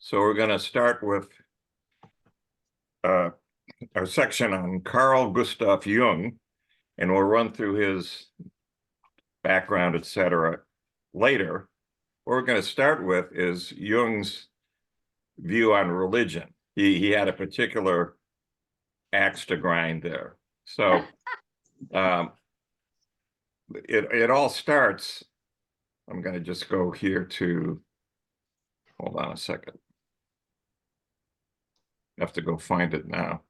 So we're going to start with our section on Carl Gustav Jung, and we'll run through his background, etc. later. What we're going to start with is Jung's view on religion. He had a particular axe to grind there. So it all starts, I'm going to just go here to, hold on a second. I have to go find it now.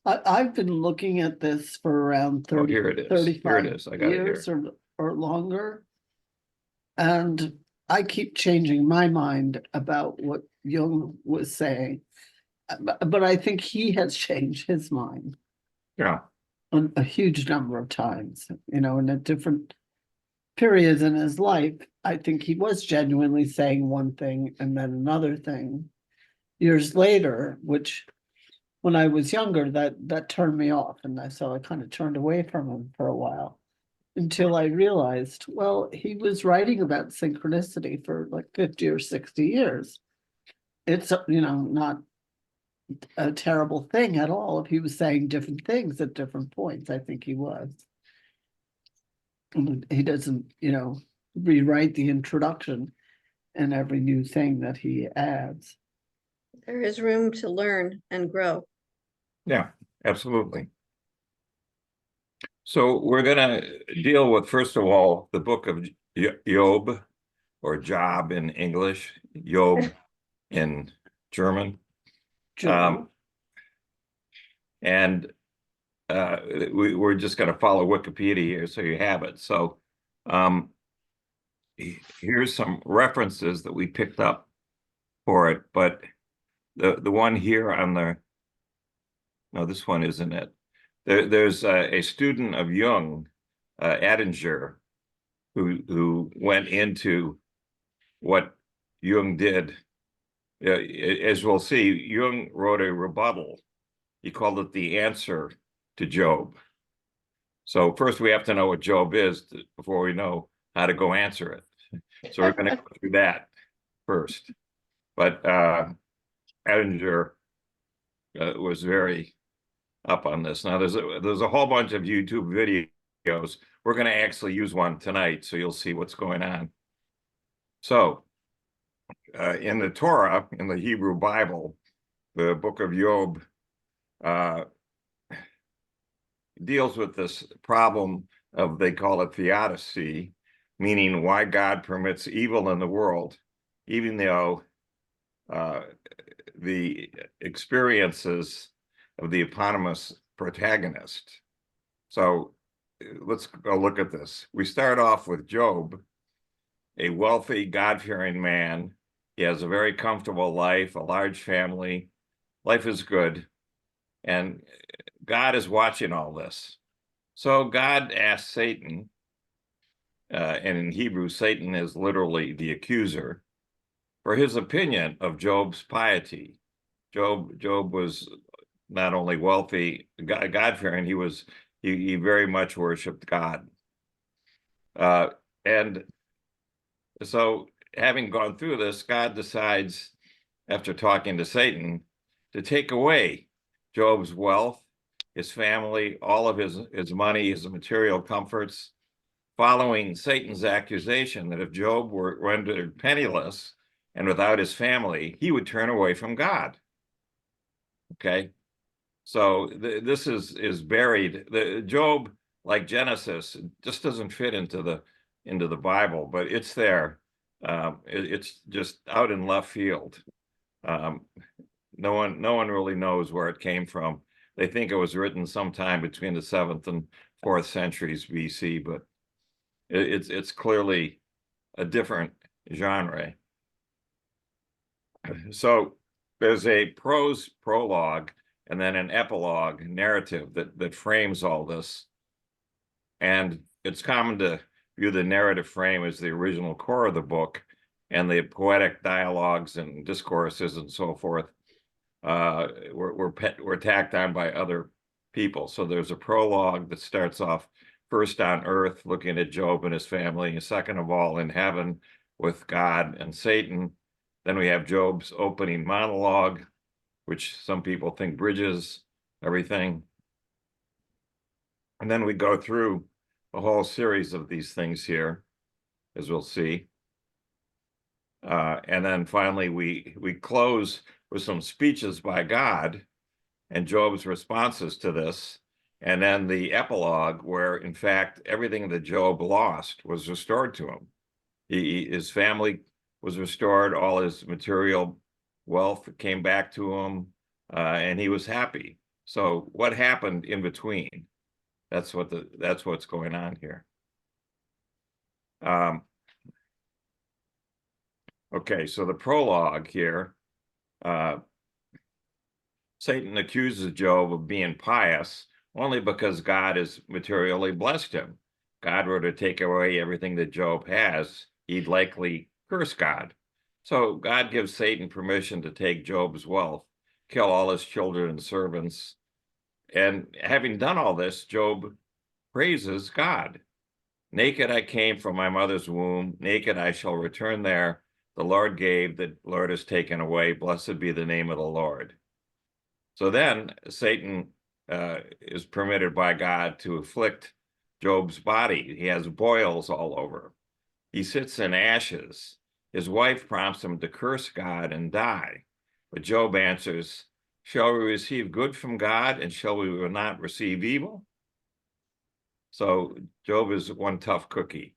I've been looking at this for around 30, here it is. 35 here it is. I got years it here. or longer. And I keep changing my mind about what Jung was saying. But I think he has changed his mind. Yeah. A huge number of times, in a different periods in his life. I think he was genuinely saying one thing and then another thing years later, which when I was younger, that turned me off. And so I kind of turned away from him for a while until I realized, well, he was writing about synchronicity for like 50 or 60 years. It's, not a terrible thing at all if he was saying different things at different points. I think he was. And he doesn't, rewrite the introduction and every new thing that he adds. There is room to learn and grow. Yeah, absolutely. So we're going to deal with, first of all, the book of Job, or Job in English, Job in German. And we're just going to follow Wikipedia here, so you have it. So here's some references that we picked up for it, but the one here on the, no, this one isn't it. There's a student of Jung, Adinger, who went into what Jung did. As we'll see, Jung wrote a rebuttal. He called it the answer to Job. So first we have to know what Job is before we know how to go answer it. So we're going to go through that first. But Adinger was very up on this. Now there's a whole bunch of YouTube videos. We're going to actually use one tonight, so you'll see what's going on. So in the Torah, in the Hebrew Bible, the book of Job deals with this problem of, they call it theodicy, meaning why God permits evil in the world, even though the experiences of the eponymous protagonist. So let's go look at this. We start off with Job, a wealthy, God-fearing man. He has a very comfortable life, a large family. Life is good. And God is watching all this. So God asked Satan, and in Hebrew, Satan is literally the accuser, for his opinion of Job's piety. Job was not only wealthy, God-fearing, he very much worshiped God. And so having gone through this, God decides, after talking to Satan, to take away Job's wealth, his family, all of his money, his material comforts, following Satan's accusation that if Job were rendered penniless and without his family, he would turn away from God. Okay, so this is buried. Job, like Genesis, just doesn't fit into the Bible, but it's there. It's just out in left field. No one really knows where it came from. They think it was written sometime between the 7th and 4th centuries BC, but it's clearly a different genre. So there's a prose prologue and then an epilogue narrative that frames all this. And it's common to view the narrative frame as the original core of the book, and the poetic dialogues and discourses and so forth were tacked on by other people. So there's a prologue that starts off first on earth, looking at Job and his family, and second of all in heaven with God and Satan. Then we have Job's opening monologue, which some people think bridges everything. And then we go through a whole series of these things here, as we'll see. And then finally, we close with some speeches by God and Job's responses to this. And then the epilogue, where in fact, everything that Job lost was restored to him. His family was restored, all his material wealth came back to him, and he was happy. So what happened in between? That's what's going on here. Okay, so the prologue here, Satan accuses Job of being pious only because God has materially blessed him. God were to take away everything that Job has, he'd likely curse God. So God gives Satan permission to take Job's wealth, kill all his children and servants. And having done all this, Job praises God. Naked I came from my mother's womb, naked I shall return there. The Lord gave, the Lord has taken away. Blessed be the name of the Lord. So then Satan is permitted by God to afflict Job's body. He has boils all over. He sits in ashes. His wife prompts him to curse God and die. But Job answers, shall we receive good from God and shall we not receive evil? So Job is one tough cookie.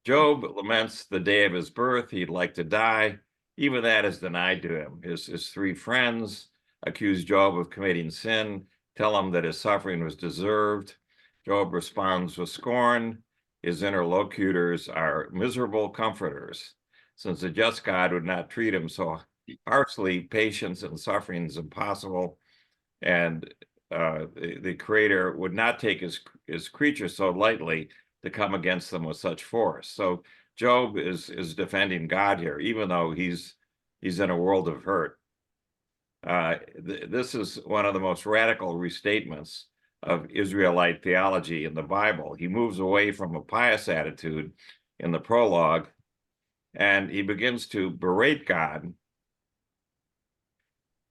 Job laments the day of his birth. He'd like to die. Even that is denied to him. His three friends accuse Job of committing sin, tell him that his suffering was deserved. Job responds with scorn. His interlocutors are miserable comforters. Since a just God would not treat him so harshly, patience and suffering is impossible. And the Creator would not take his creatures so lightly to come against them with such force. So Job is defending God here, even though he's in a world of hurt. This is one of the most radical restatements of Israelite theology in the Bible. He moves away from a pious attitude in the prologue, and he begins to berate God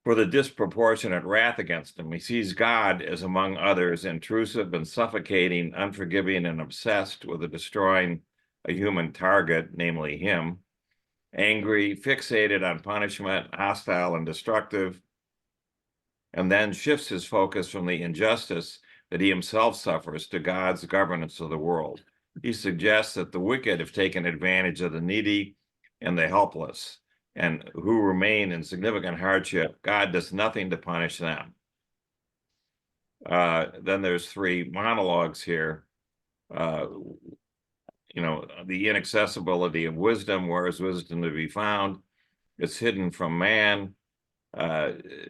for the disproportionate wrath against him. He sees God as, among others, intrusive and suffocating, unforgiving and obsessed with destroying a human target, namely him, angry, fixated on punishment, hostile and destructive, and then shifts his focus from the injustice that he himself suffers to God's governance of the world. He suggests that the wicked have taken advantage of the needy and the helpless, and who remain in significant hardship. God does nothing to punish them. Then there's three monologues here. The inaccessibility of wisdom, where is wisdom to be found? It's hidden from man.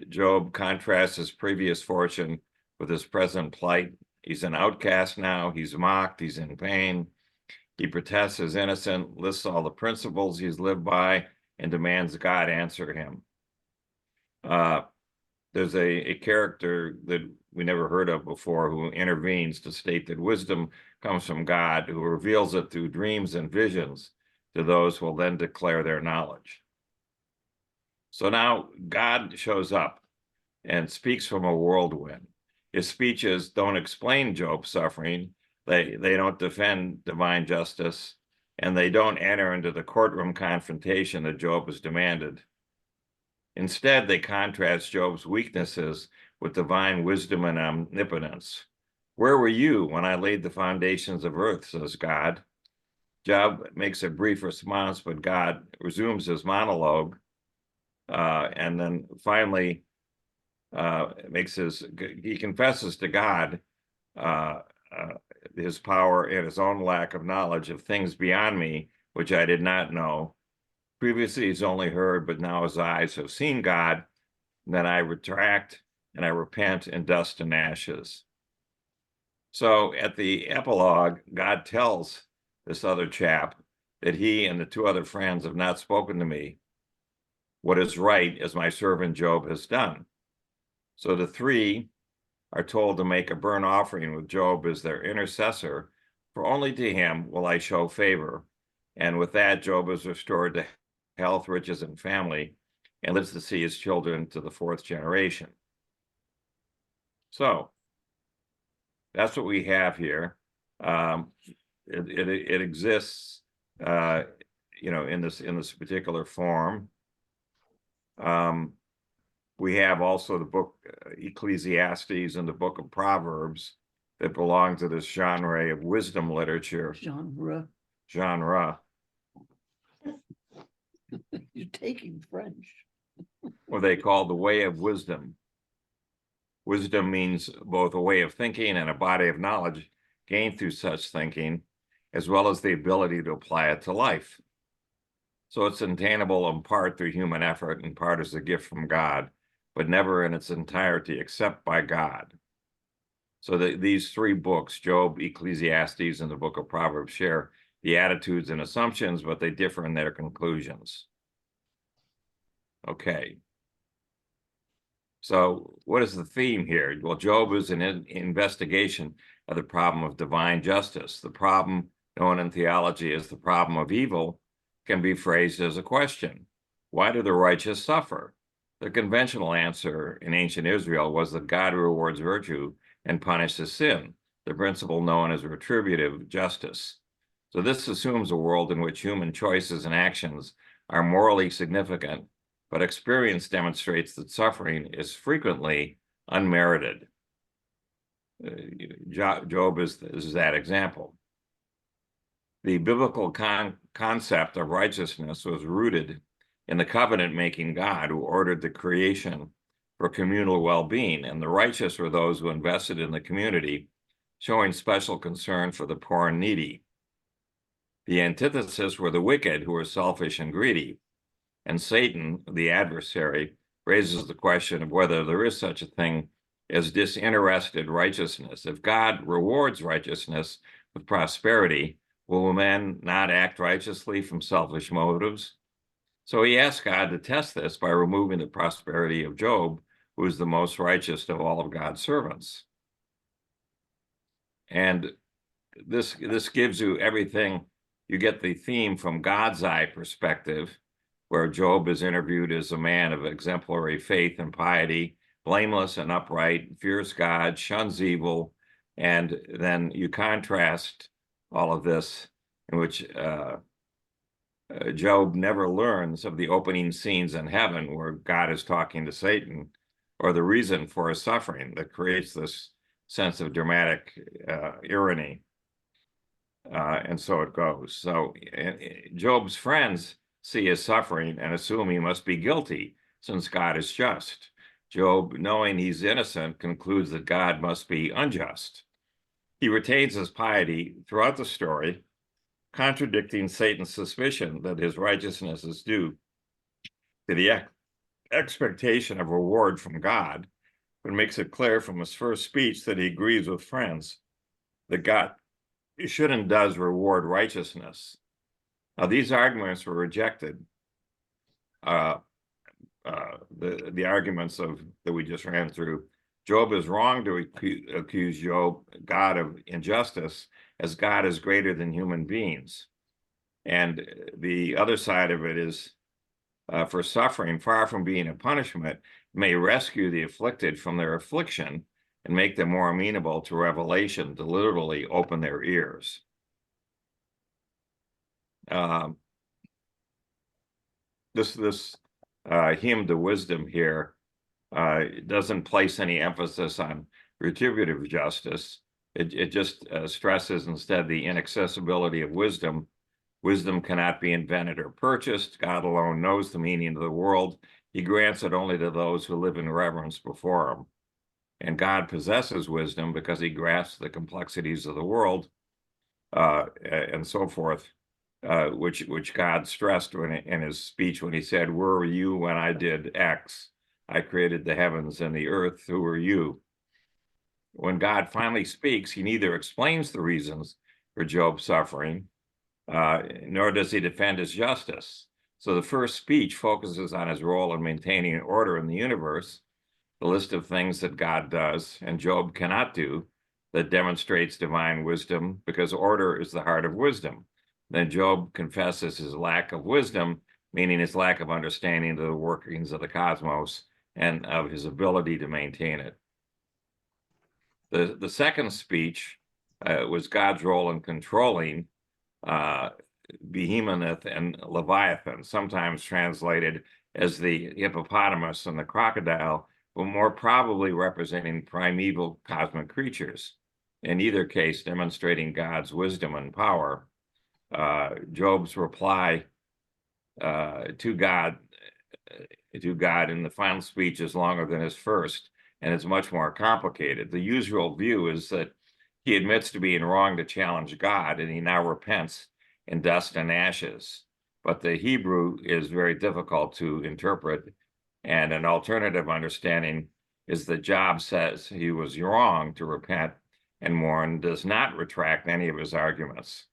Job contrasts his previous fortune with his present plight. He's an outcast now. He's mocked. He's in pain. He protests as innocent, lists all the principles he's lived by, and demands God answer him. There's a character that we never heard of before who intervenes to state that wisdom comes from God, who reveals it through dreams and visions to those who will then declare their knowledge. So now God shows up and speaks from a whirlwind. His speeches don't explain Job's suffering. They don't defend divine justice, and they don't enter into the courtroom confrontation that Job has demanded. Instead, they contrast Job's weaknesses with divine wisdom and omnipotence. Where were you when I laid the foundations of earth, says God. Job makes a brief response, but God resumes his monologue, and then finally he confesses to God his power and his own lack of knowledge of things beyond me, which I did not know. Previously, he's only heard, but now his eyes have seen God. And then I retract and I repent in dust and ashes. So at the epilogue, God tells this other chap that he and the two other friends have not spoken to me what is right, as my servant Job has done. So the three are told to make a burnt offering with Job as their intercessor, for only to him will I show favor. And with that, Job is restored to health, riches, and family, and lives to see his children to the 4th generation. So that's what we have here. It exists, in this particular form. We have also the book Ecclesiastes and the book of Proverbs that belong to this genre of wisdom literature. Genre. You're taking French. What they call the way of wisdom. Wisdom means both a way of thinking and a body of knowledge gained through such thinking, as well as the ability to apply it to life. So it's attainable in part through human effort, in part as a gift from God, but never in its entirety except by God. So these 3 books, Job, Ecclesiastes, and the book of Proverbs, share the attitudes and assumptions, but they differ in their conclusions. Okay. So what is the theme here? Well, Job is an investigation of the problem of divine justice. The problem known in theology as the problem of evil can be phrased as a question. Why do the righteous suffer? The conventional answer in ancient Israel was that God rewards virtue and punishes sin, the principle known as retributive justice. So this assumes a world in which human choices and actions are morally significant, but experience demonstrates that suffering is frequently unmerited. Job is that example. The biblical concept of righteousness was rooted in the covenant-making God who ordered the creation for communal well-being, and the righteous were those who invested in the community, showing special concern for the poor and needy. The antithesis were the wicked, who were selfish and greedy. And Satan, the adversary, raises the question of whether there is such a thing as disinterested righteousness. If God rewards righteousness with prosperity, will men not act righteously from selfish motives? So he asked God to test this by removing the prosperity of Job, who is the most righteous of all of God's servants. And this gives you everything. You get the theme from God's eye perspective, where Job is interviewed as a man of exemplary faith and piety, blameless and upright, fears God, shuns evil, and then you contrast all of this, in which Job never learns of the opening scenes in heaven where God is talking to Satan, or the reason for his suffering that creates this sense of dramatic irony. And so it goes. So Job's friends see his suffering and assume he must be guilty, since God is just. Job, knowing he's innocent, concludes that God must be unjust. He retains his piety throughout the story, contradicting Satan's suspicion that his righteousness is due to the expectation of reward from God, but makes it clear from his first speech that he agrees with friends that God should and does reward righteousness. Now, these arguments were rejected. The arguments that we just ran through. Job is wrong to accuse God of injustice, as God is greater than human beings. And the other side of it is, for suffering, far from being a punishment, may rescue the afflicted from their affliction and make them more amenable to revelation, to literally open their ears. This hymn to wisdom here doesn't place any emphasis on retributive justice. It just stresses instead the inaccessibility of wisdom. Wisdom cannot be invented or purchased. God alone knows the meaning of the world. He grants it only to those who live in reverence before him. And God possesses wisdom because he grasps the complexities of the world, and so forth, which God stressed in his speech when he said, "Where were you when I did X? I created the heavens and the earth. Who are you?" When God finally speaks, he neither explains the reasons for Job's suffering, nor does he defend his justice. So the first speech focuses on his role in maintaining order in the universe, the list of things that God does and Job cannot do that demonstrates divine wisdom, because order is the heart of wisdom. Then Job confesses his lack of wisdom meaning his lack of understanding of the workings of the cosmos and of his ability to maintain it. The second speech was God's role in controlling Behemoth and Leviathan, sometimes translated as the hippopotamus and the crocodile, but more probably representing primeval cosmic creatures, in either case demonstrating God's wisdom and power. Job's reply to God in the final speech is longer than his first, and it's much more complicated. The usual view is that he admits to being wrong to challenge God, and he now repents in dust and ashes. But the Hebrew is very difficult to interpret, and an alternative understanding is that Job says he was wrong to repent and mourn, does not retract any of his arguments,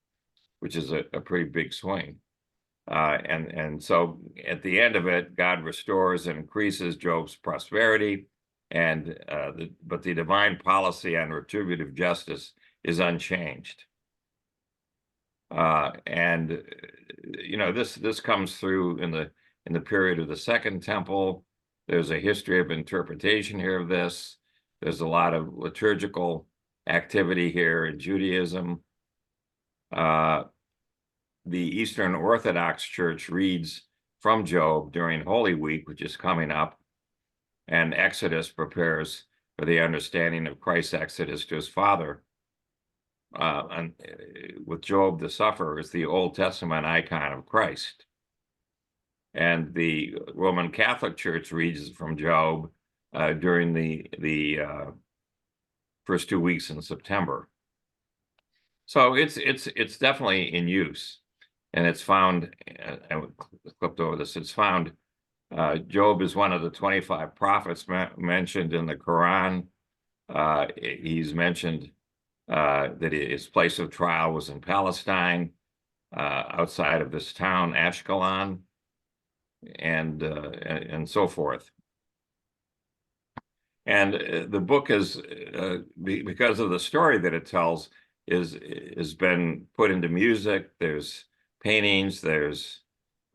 which is a pretty big swing. And so at the end of it, God restores and increases Job's prosperity, but the divine policy on retributive justice is unchanged. This comes through in the period of the Second Temple. There's a history of interpretation here of this. There's a lot of liturgical activity here in Judaism. The Eastern Orthodox Church reads from Job during Holy Week, which is coming up, and Exodus prepares for the understanding of Christ's exodus to his Father. And with Job the sufferer is the Old Testament icon of Christ. And the Roman Catholic Church reads from Job during the first 2 weeks in September. So it's definitely in use. And it's found, I clipped over this, it's found Job is one of the 25 prophets mentioned in the Quran. He's mentioned that his place of trial was in Palestine, outside of this town, Ashkelon, and so forth. And the book is, because of the story that it tells, has been put into music. There's paintings, there's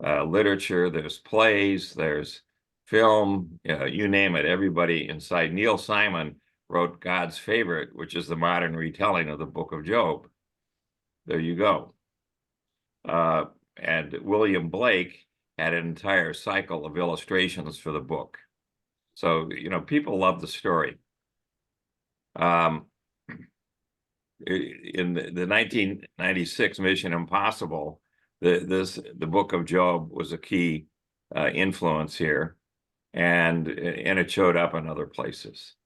literature, there's plays, there's film, you name it, everybody inside. Neil Simon wrote God's Favorite, which is the modern retelling of the book of Job. There you go. And William Blake had an entire cycle of illustrations for the book. So, people love the story. In the 1996 Mission Impossible, the book of Job was a key influence here, and it showed up in other places.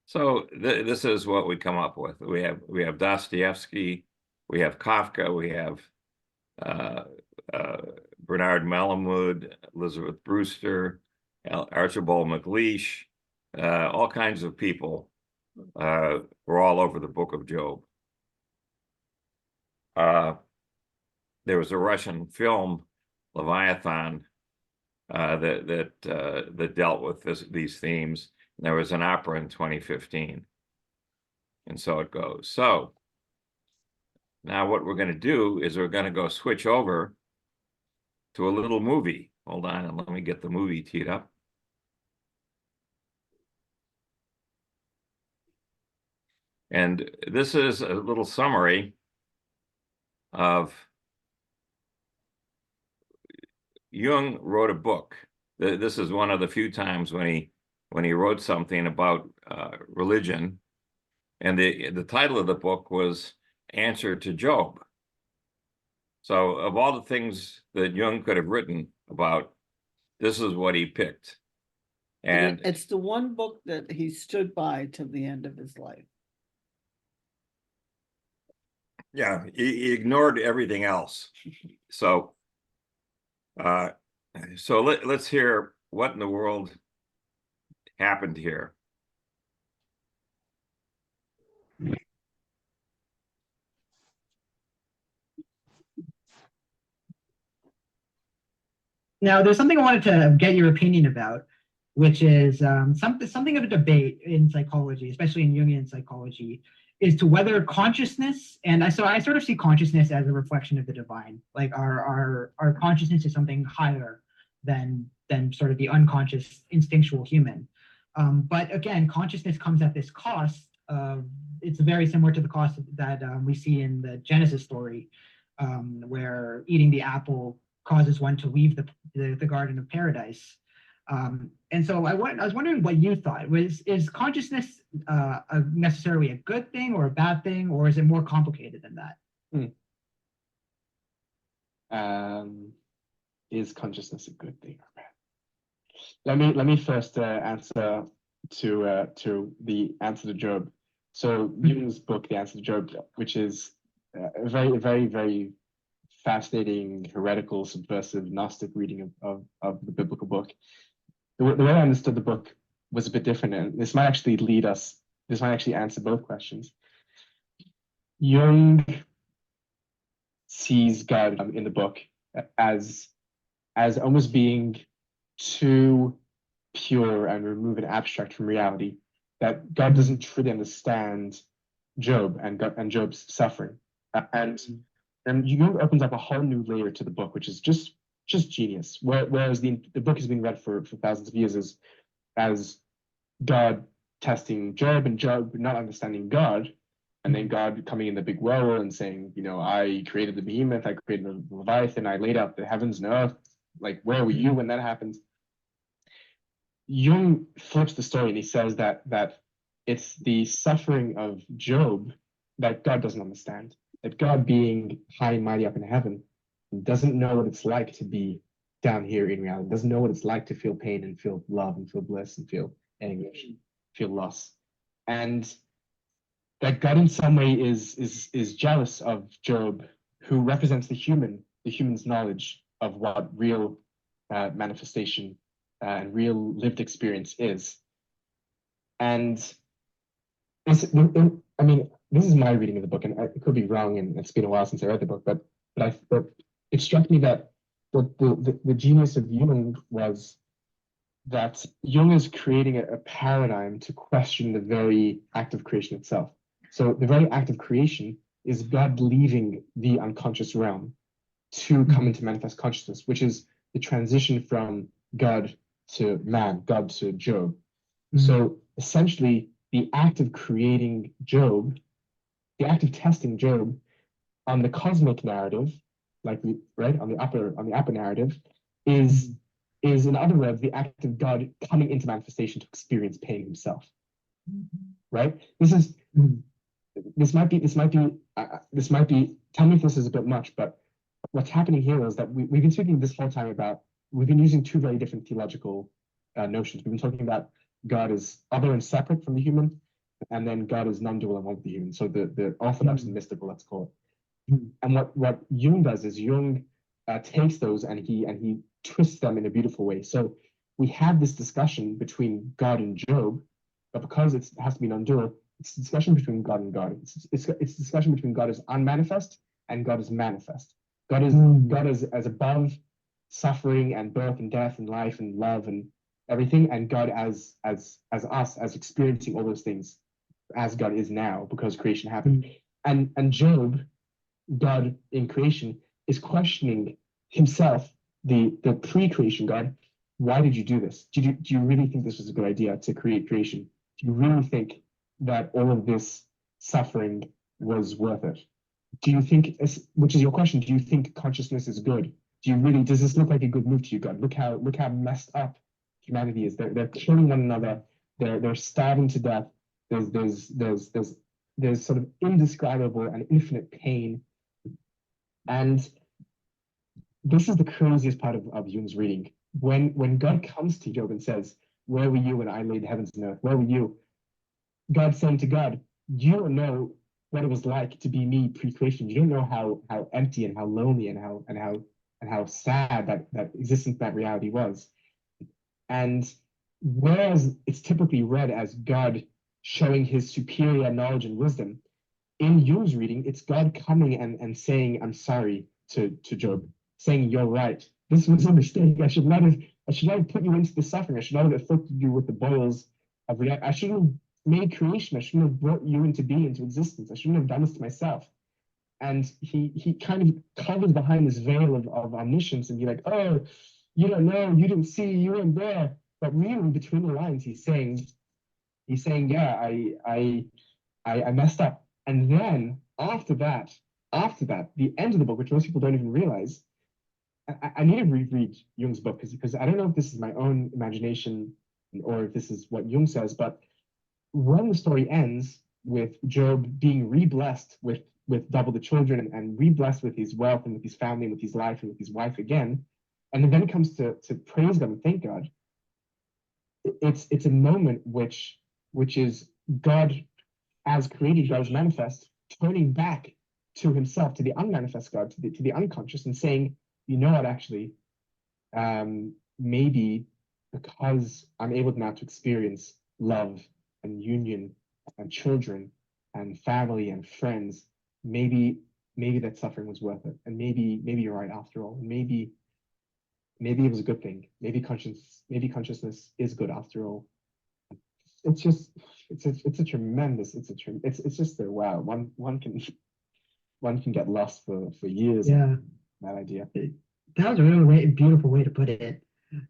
So this is what we come up with. We have Dostoevsky, we have Kafka, we have Bernard Malamud, Elizabeth Brewster, Archibald MacLeish, all kinds of people were all over the book of Job. There was a Russian film, Leviathan, that dealt with these themes. And there was an opera in 2015. And so it goes. So now what we're going to do is we're going to go switch over to a little movie. Hold on, and let me get the movie teed up. And this is a little summary of Jung wrote a book. This is one of the few times when he wrote something about religion, and the title of the book was Answer to Job. So of all the things that Jung could have written about, this is what he picked. And it's the one book that he stood by till the end of his life. yeah, he ignored everything else. So let's hear what in the world happened here. Now, there's something I wanted to get your opinion about, which is something of a debate in psychology, especially in Jungian psychology, is to whether consciousness, and so I sort of see consciousness as a reflection of the divine. Like our consciousness is something higher than sort of the unconscious instinctual human. But again, consciousness comes at this cost. It's very similar to the cost that we see in the Genesis story, where eating the apple causes one to leave the Garden of Paradise. And so I was wondering what you thought. Is consciousness necessarily a good thing or a bad thing, or is it more complicated than that? Is consciousness a good thing or bad? Let me first answer to the answer to Job. So Jung's book, The Answer to Job, which is a very, very, very fascinating, heretical, subversive, Gnostic reading of the biblical book. The way I understood the book was a bit different, and this might actually answer both questions. Jung sees God in the book as almost being too pure and remove an abstract from reality, that God doesn't truly understand Job and Job's suffering. And Jung opens up a whole new layer to the book, which is just genius. Whereas the book has been read for thousands of years as God testing Job and Job not understanding God, and then God coming in the big whirlwind and saying, I created the behemoth, I created the Leviathan, I laid out the heavens and earth. Like, where were you when that happened? Jung flips the story and he says that it's the suffering of Job that God doesn't understand. That God, being high and mighty up in heaven, doesn't know what it's like to be down here in reality, doesn't know what it's like to feel pain and feel love and feel bliss and feel anguish, feel loss. And that God in some way is jealous of Job, who represents the human's knowledge of what real manifestation and real lived experience is. And this is my reading of the book, and it could be wrong, and it's been a while since I read the book, but it struck me that the genius of Jung was that Jung is creating a paradigm to question the very act of creation itself. So the very act of creation is God leaving the unconscious realm to come into manifest consciousness, which is the transition from God to man, God to Job. So essentially, the act of creating Job, the act of testing Job on the cosmic narrative, on the upper narrative, is in other words the act of God coming into manifestation to experience pain himself. Right? This might be. Tell me if this is a bit much, but what's happening here is that we've been speaking this whole time about. We've been using two very different theological notions. We've been talking about God is other and separate from the human, and then God is non-dual and one with the human. So the orthodox and mystical, let's call it. And what Jung does is Jung takes those and he twists them in a beautiful way. So we have this discussion between God and Job, but because it has to be non-dual, it's a discussion between God and God. It's a discussion between God as unmanifest and God as manifest. God is as above suffering and birth and death and life and love and everything, and God as us, as experiencing all those things as God is now because creation happened. And Job, God in creation, is questioning himself, the pre-creation God. Why did you do this? Do you really think this was a good idea to create creation? Do you really think that all of this suffering was worth it? Do you think, which is your question, do you think consciousness is good? Does this look like a good move to you, God? Look how messed up humanity is. They're killing one another. They're starving to death. There's sort of indescribable and infinite pain. And this is the craziest part of Jung's reading. When God comes to Job and says, "Where were you when I laid the heavens and earth? Where were you?" God saying to God, "You don't know what it was like to be me pre-creation. You don't know how empty and how lonely and how sad that existence, that reality was." And whereas it's typically read as God showing his superior knowledge and wisdom, in Jung's reading, it's God coming and saying, "I'm sorry" to Job, saying, "You're right. This was a mistake. I should not have put you into the suffering. I should not have afflicted you with the boils of reality. I should have made creation. I shouldn't have brought you into being, into existence. I shouldn't have done this to myself. And he kind of covers behind this veil of omniscience and be like, oh, you don't know, you didn't see, you weren't there. But really, between the lines, he's saying, yeah, I messed up. And then after that, the end of the book, which most people don't even realize, I need to reread Jung's book because I don't know if this is my own imagination or if this is what Jung says, but when the story ends with Job being re-blessed with double the children and re-blessed with his wealth and with his family and with his life and with his wife again, and then comes to praise God and thank God, it's a moment which is God as created, God as manifest, turning back to himself, to the unmanifest God, to the unconscious, and saying, you know what, actually, maybe because I'm able now to experience love and union and children and family and friends, maybe that suffering was worth it. And maybe you're right after all. Maybe it was a good thing. Maybe consciousness is good after all. It's just it's a tremendous, it's just a wow. One can get lost for years Yeah. on that idea. That was a really beautiful way to put it.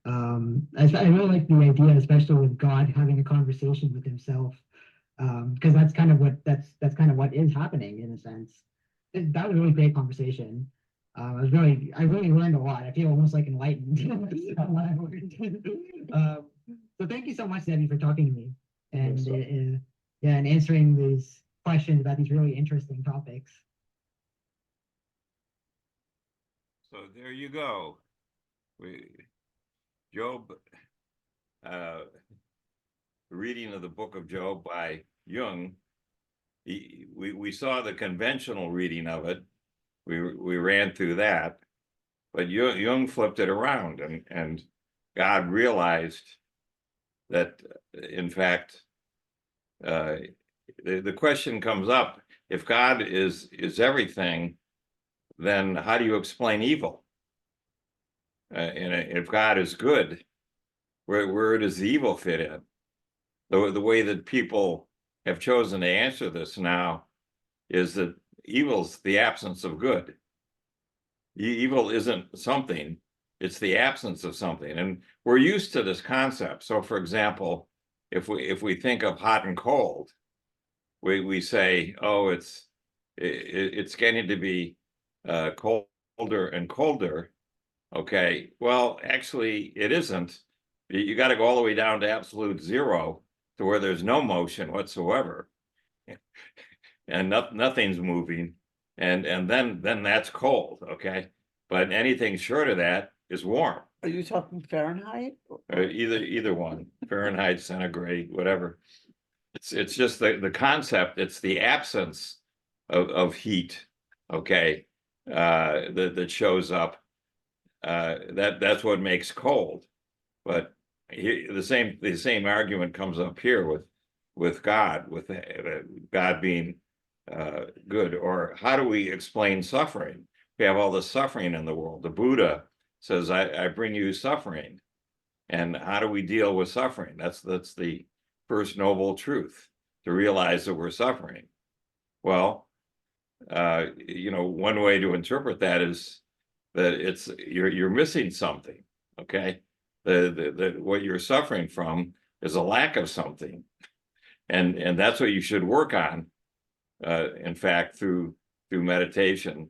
I really like the idea, especially with God having a conversation with himself, because that's kind of what is happening in a sense. That was a really great conversation. I really learned a lot. I feel almost like enlightened on what I learned. So thank you so much, Debbie, for talking to me and and answering these questions about these really interesting topics. So there you go. Job, reading of the book of Job by Jung. We saw the conventional reading of it. We ran through that, but Jung flipped it around, and God realized that, in fact, the question comes up: if God is everything, then how do you explain evil? And if God is good, where does the evil fit in? The way that people have chosen to answer this now is that evil's the absence of good. Evil isn't something, it's the absence of something. And we're used to this concept. So for example, if we think of hot and cold, we say, oh, it's getting to be colder and colder. Okay, well, actually, it isn't. You got to go all the way down to absolute zero to where there's no motion whatsoever, and nothing's moving, and then that's cold. Okay, but anything short of that is warm. Are you talking Fahrenheit? Either one, Fahrenheit, centigrade, whatever. It's just the concept. It's the absence of heat. Okay, that shows up. That's what makes cold. But the same argument comes up here with God, with God being good. Or how do we explain suffering? We have all this suffering in the world. The Buddha says, I bring you suffering. And how do we deal with suffering? That's the first noble truth, to realize that we're suffering. Well, one way to interpret that is that you're missing something. Okay, the what you're suffering from is a lack of something, and that's what you should work on. In fact, through meditation,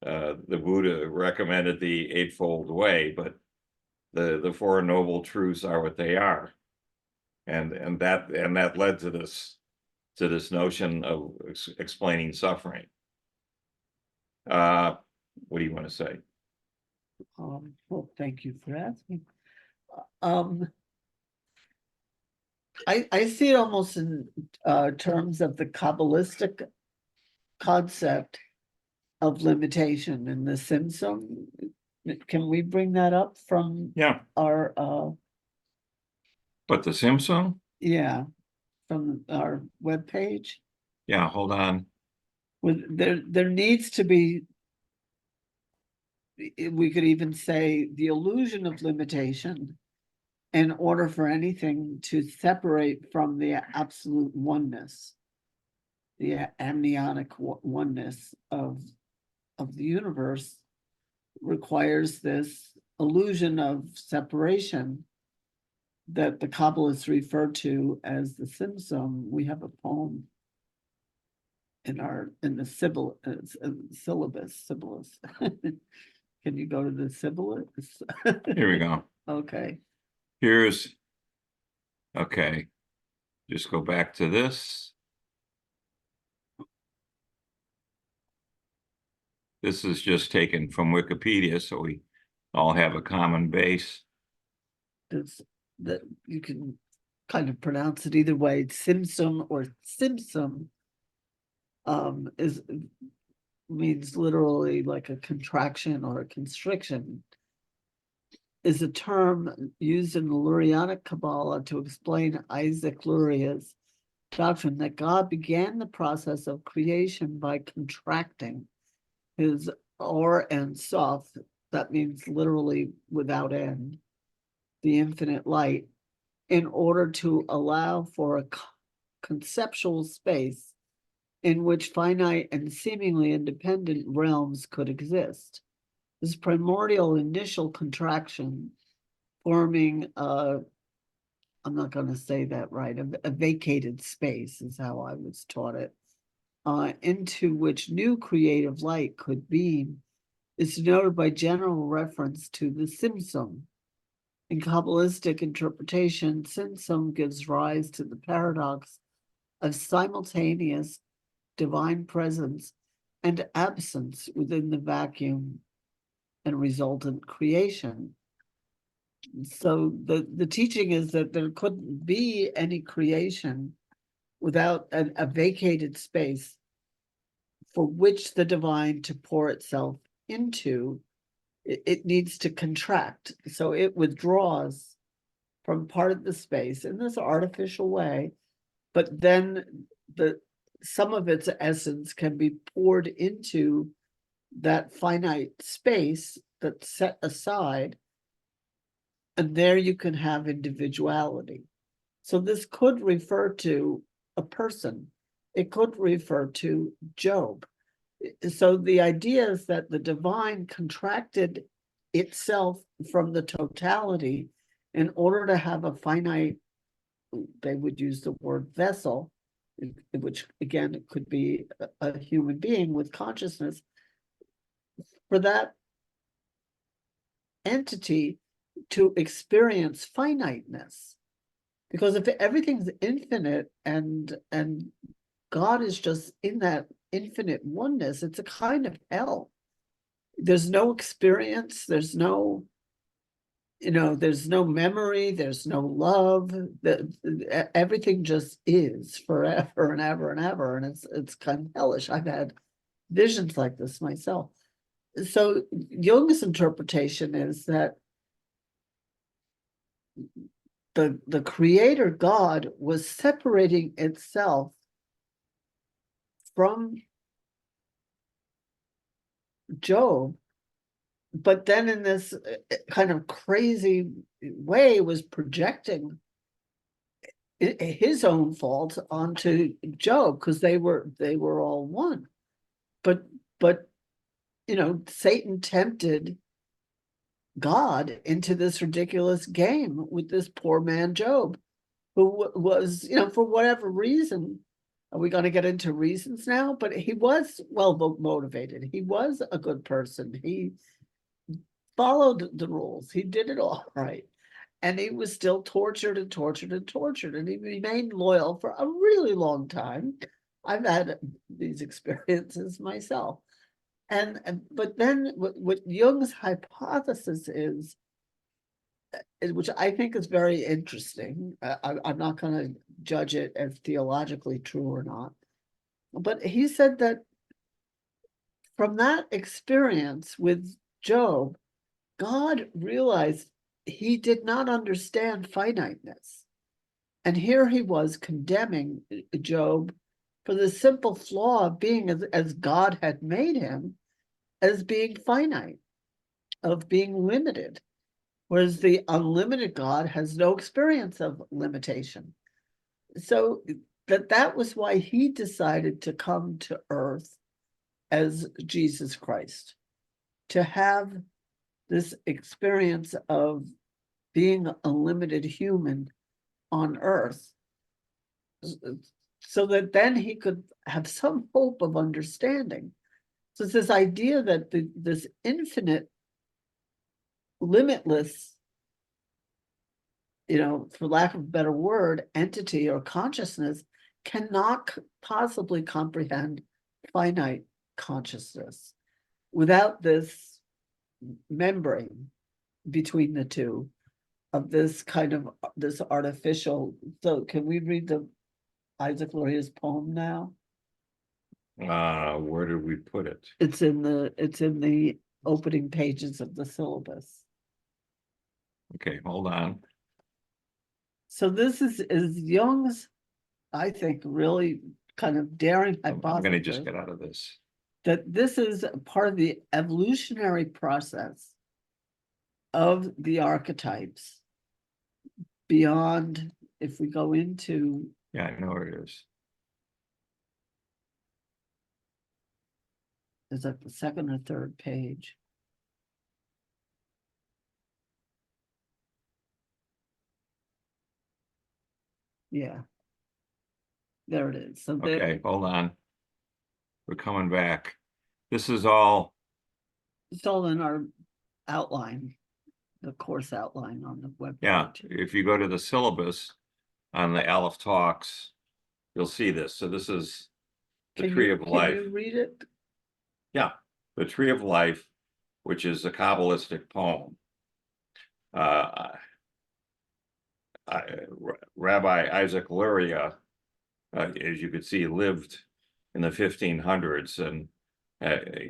the Buddha recommended the Eightfold Way, but the Four Noble Truths are what they are, and that led to this notion of explaining suffering. What do you want to say? Well, thank you for asking. I see it almost in terms of the Kabbalistic concept of limitation in the Simpson. Can we bring that up from our But the Simpson? Yeah, from our webpage? Yeah, hold on. There needs to be, we could even say, the illusion of limitation in order for anything to separate from the absolute oneness, the amniotic oneness of the universe, requires this illusion of separation that the Kabbalists refer to as the Simsum. We have a poem in the syllabus. Can you go to the syllabus? Here we go. Okay. Okay, just go back to this. This is just taken from Wikipedia, so we all have a common base. It's that you can kind of pronounce it either way. Simsum or Simsum means literally like a contraction or a constriction, is a term used in the Lurianic Kabbalah to explain Isaac Luria's doctrine that God began the process of creation by contracting his Or and Sof, that means literally without end, the infinite light, in order to allow for a conceptual space in which finite and seemingly independent realms could exist. This primordial initial contraction forming I'm not going to say that right, a vacated space is how I was taught it, into which new creative light could beam, is denoted by general reference to the Simsum. In Kabbalistic interpretation, Simsum gives rise to the paradox of simultaneous divine presence and absence within the vacuum and resultant creation. So the teaching is that there couldn't be any creation without a vacated space for which the divine to pour itself into. It needs to contract. So it withdraws from part of the space in this artificial way, but then some of its essence can be poured into that finite space that's set aside, and there you can have individuality. So this could refer to a person. It could refer to Job. So the idea is that the divine contracted itself from the totality in order to have a finite, they would use the word vessel, which again, it could be a human being with consciousness, for that entity to experience finiteness. Because if everything's infinite and God is just in that infinite oneness, it's a kind of hell. There's no experience, there's no, there's no memory, there's no love, everything just is forever and ever and ever, and it's kind of hellish. I've had visions like this myself. So Jung's interpretation is that the creator God was separating itself from Job, but then in this kind of crazy way was projecting his own fault onto Job, because they were all one. But Satan tempted God into this ridiculous game with this poor man Job, who was, for whatever reason, are we going to get into reasons now? But he was well motivated. He was a good person. He followed the rules. He did it all right. And he was still tortured and tortured and tortured. And he remained loyal for a really long time. I've had these experiences myself. But then what Jung's hypothesis is, which I think is very interesting. I'm not going to judge it as theologically true or not, but he said that from that experience with Job, God realized he did not understand finiteness. And here he was condemning Job for the simple flaw of being as God had made him, as being finite, of being limited. Whereas the unlimited God has no experience of limitation. So that was why he decided to come to earth as Jesus Christ, to have this experience of being a limited human on earth, so that then he could have some hope of understanding. So it's this idea that this infinite, limitless, for lack of a better word, entity or consciousness cannot possibly comprehend finite consciousness without this membrane between the two of this kind of this artificial. So can we read the Isaac Luria's poem now? Where did we put it? It's in the opening pages of the syllabus. Okay, hold on. So this is Jung's, I think, really kind of daring I'm gonna hypothesis just get out of this. that this is part of the evolutionary process of the archetypes beyond, if we go into, Yeah, I know where it is. is that the second or third page? Yeah. There it is. So Okay, hold on. We're coming back. This is all, it's all in our outline, the course outline on the web. yeah, if you go to the syllabus on the Aleph Talks, you'll see this. So this is the Tree of Life. Can you read it? Yeah, the Tree of Life, which is a Kabbalistic poem. Rabbi Isaac Luria, as you could see, lived in the 1500s, and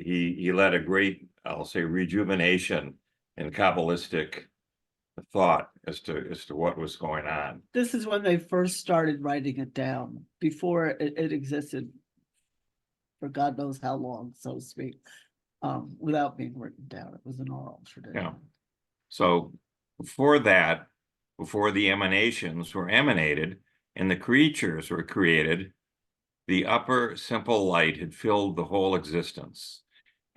he led a great, I'll say, rejuvenation in Kabbalistic thought as to what was going on. This is when they first started writing it down, before it existed for God knows how long, so to speak, without being written down. It was an oral tradition. Yeah. So before that, before the emanations were emanated and the creatures were created, the upper simple light had filled the whole existence,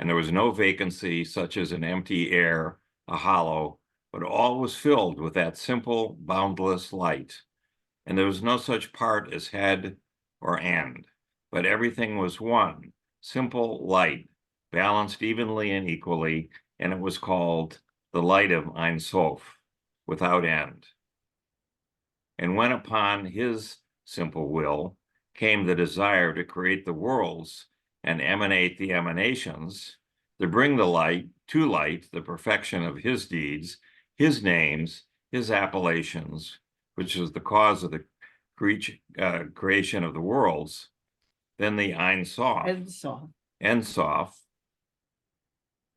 and there was no vacancy such as an empty air, a hollow, but all was filled with that simple, boundless light. And there was no such part as head or end, but everything was one, simple light, balanced evenly and equally, and it was called the light of Ein Sof, without end. And when upon his simple will came the desire to create the worlds and emanate the emanations, to bring the light to light, the perfection of his deeds, his names, his appellations, which is the cause of the creation of the worlds, then the Ein Sof, And so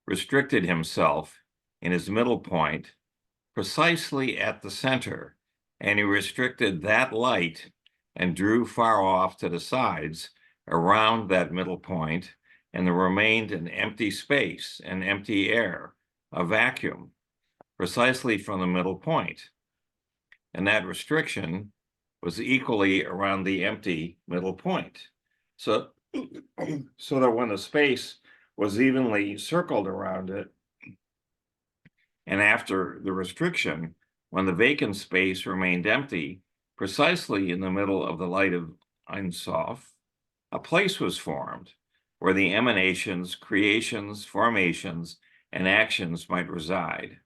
restricted himself in his middle point precisely at the center, and he restricted that light and drew far off to the sides around that middle point, and there remained an empty space, an empty air, a vacuum, precisely from the middle point. And that restriction was equally around the empty middle point. So that when the space was evenly circled around it, and after the restriction, when the vacant space remained empty, precisely in the middle of the light of Ein Sof, a place was formed where the emanations, creations, formations, and actions might reside.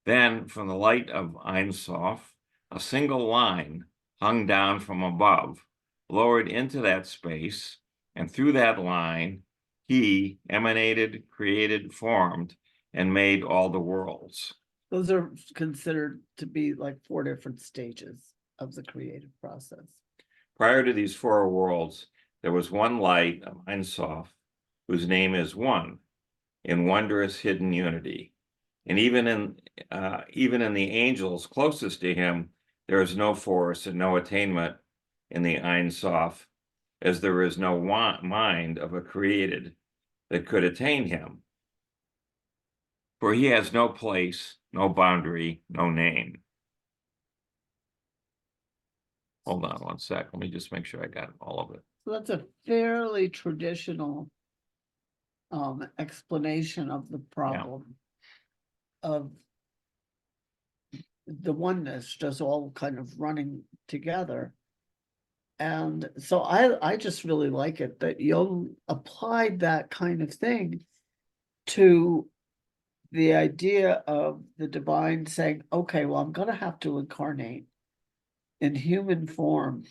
Then, from the light of Ein Sof, a single line hung down from above, lowered into that space, and through that line, he emanated, created, formed, and made all the worlds. those are considered to be like 4 different stages of the creative process. Prior to these 4 worlds, there was one light of Ein Sof, whose name is One, in wondrous hidden unity. And even in the angels closest to him, there is no force and no attainment in the Ein Sof, as there is no mind of a created that could attain him. For he has no place, no boundary, no name. Hold on one sec. Let me just make sure I got all of it. So that's a fairly traditional explanation of the problem of the oneness just all kind of running together. And so I just really like it that Jung applied that kind of thing to the idea of the divine saying, okay, well, I'm going to have to incarnate in human form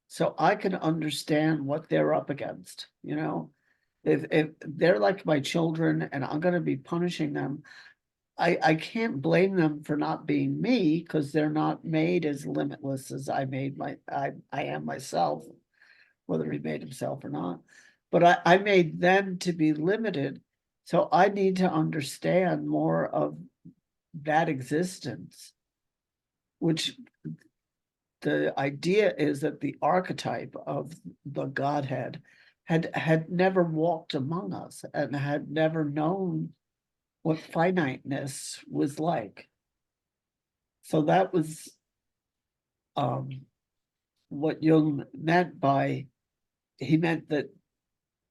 so I can understand what they're up against. You know, if they're like my children and I'm going to be punishing them, I can't blame them for not being me because they're not made as limitless as I am myself, whether he made himself or not. But I made them to be limited. So I need to understand more of that existence, which the idea is that the archetype of the Godhead had never walked among us and had never known what finiteness was like. So that was what Jung meant by, he meant that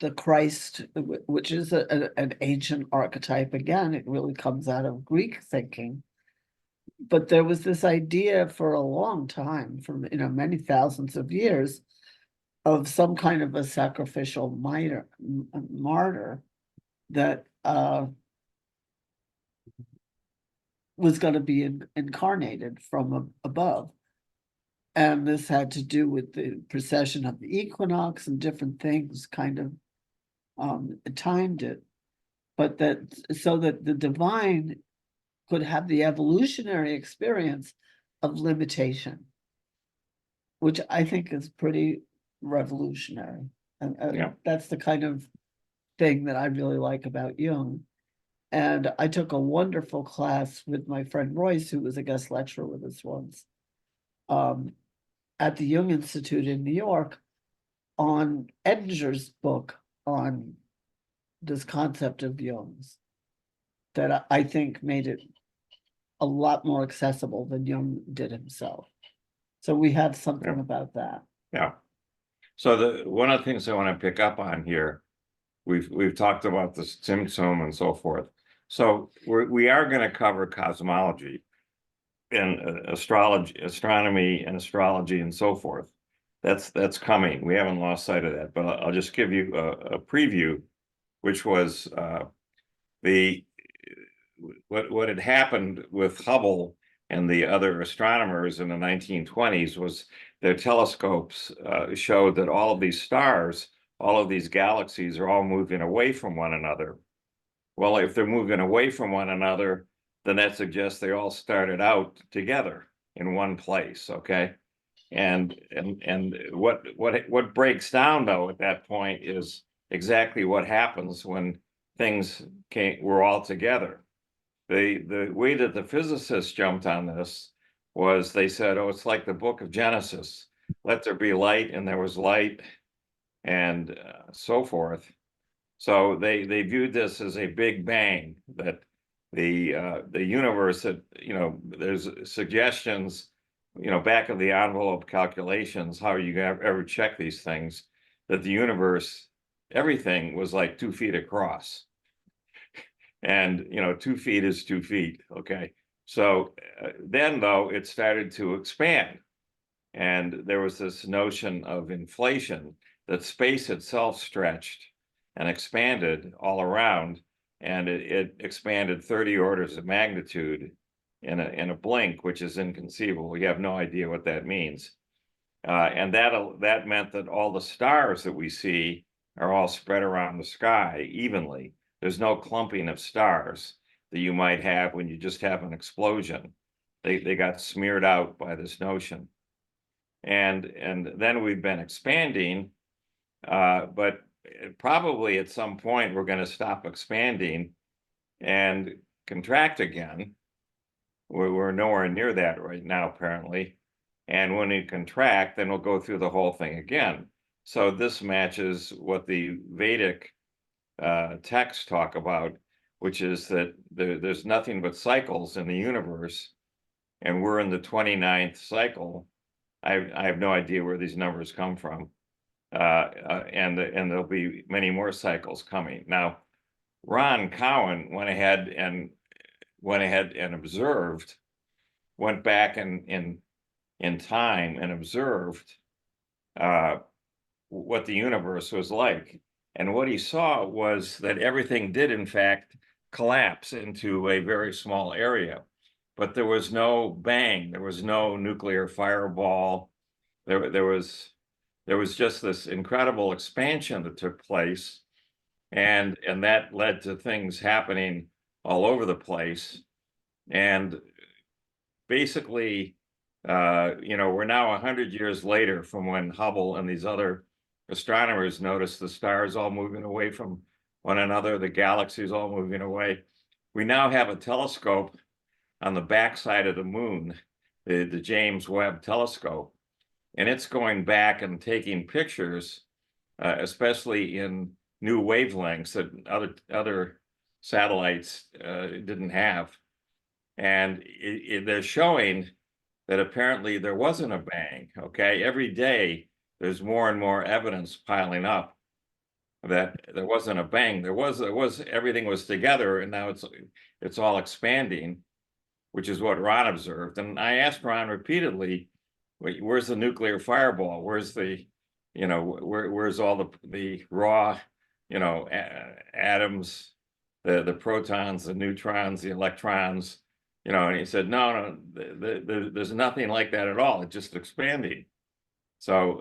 the Christ, which is an ancient archetype, again, it really comes out of Greek thinking. But there was this idea for a long time, for many thousands of years, of some kind of a sacrificial martyr that was going to be incarnated from above. And this had to do with the precession of the equinox and different things kind of timed it. But that so that the divine could have the evolutionary experience of limitation, which I think is pretty revolutionary. And Yeah. that's the kind of thing that I really like about Jung. And I took a wonderful class with my friend Royce, who was a guest lecturer with us once, at the Jung Institute in New York, on Edinger's book on this concept of Jung's, that I think made it a lot more accessible than Jung did himself. So we have something about that. Yeah. So one of the things I want to pick up on here, we've talked about the symptom and so forth. So we are going to cover cosmology and astronomy and astrology and so forth. That's coming. We haven't lost sight of that, but I'll just give you a preview, which was what had happened with Hubble and the other astronomers in the 1920s was their telescopes showed that all of these stars, all of these galaxies are all moving away from one another. Well, if they're moving away from one another, then that suggests they all started out together in one place, okay? And what breaks down though at that point is exactly what happens when things were all together. The way that the physicists jumped on this was they said, oh, it's like the book of Genesis. Let there be light, and there was light, and so forth. So they viewed this as a big bang, that the universe, that there's suggestions, back of the envelope calculations, how you ever check these things, that the universe, everything was like 2 feet across. And 2 feet is 2 feet, okay? So then though, it started to expand. And there was this notion of inflation, that space itself stretched and expanded all around, and it expanded 30 orders of magnitude in a blink, which is inconceivable. We have no idea what that means. And that meant that all the stars that we see are all spread around the sky evenly. There's no clumping of stars that you might have when you just have an explosion. They got smeared out by this notion. And then we've been expanding, but probably at some point we're going to stop expanding and contract again. We're nowhere near that right now, apparently. And when we contract, then we'll go through the whole thing again. So this matches what the Vedic texts talk about, which is that there's nothing but cycles in the universe, and we're in the 29th cycle. I have no idea where these numbers come from. And there'll be many more cycles coming. Now, Ron Cowan went ahead and observed, went back in time and observed what the universe was like. And what he saw was that everything did, in fact, collapse into a very small area. But there was no bang, there was no nuclear fireball. There was just this incredible expansion that took place, and that led to things happening all over the place. And basically, we're now 100 years later from when Hubble and these other astronomers noticed the stars all moving away from one another, the galaxies all moving away. We now have a telescope on the backside of the moon, the James Webb telescope, and it's going back and taking pictures, especially in new wavelengths that other satellites didn't have. And they're showing that apparently there wasn't a bang, okay? Every day, there's more and more evidence piling up that there wasn't a bang. There was, everything was together, and now it's all expanding, which is what Ron observed. And I asked Ron repeatedly, where's the nuclear fireball? Where's the, where's all the raw, atoms, the protons, the neutrons, the electrons, and he said, no, there's nothing like that at all. It's just expanding. So,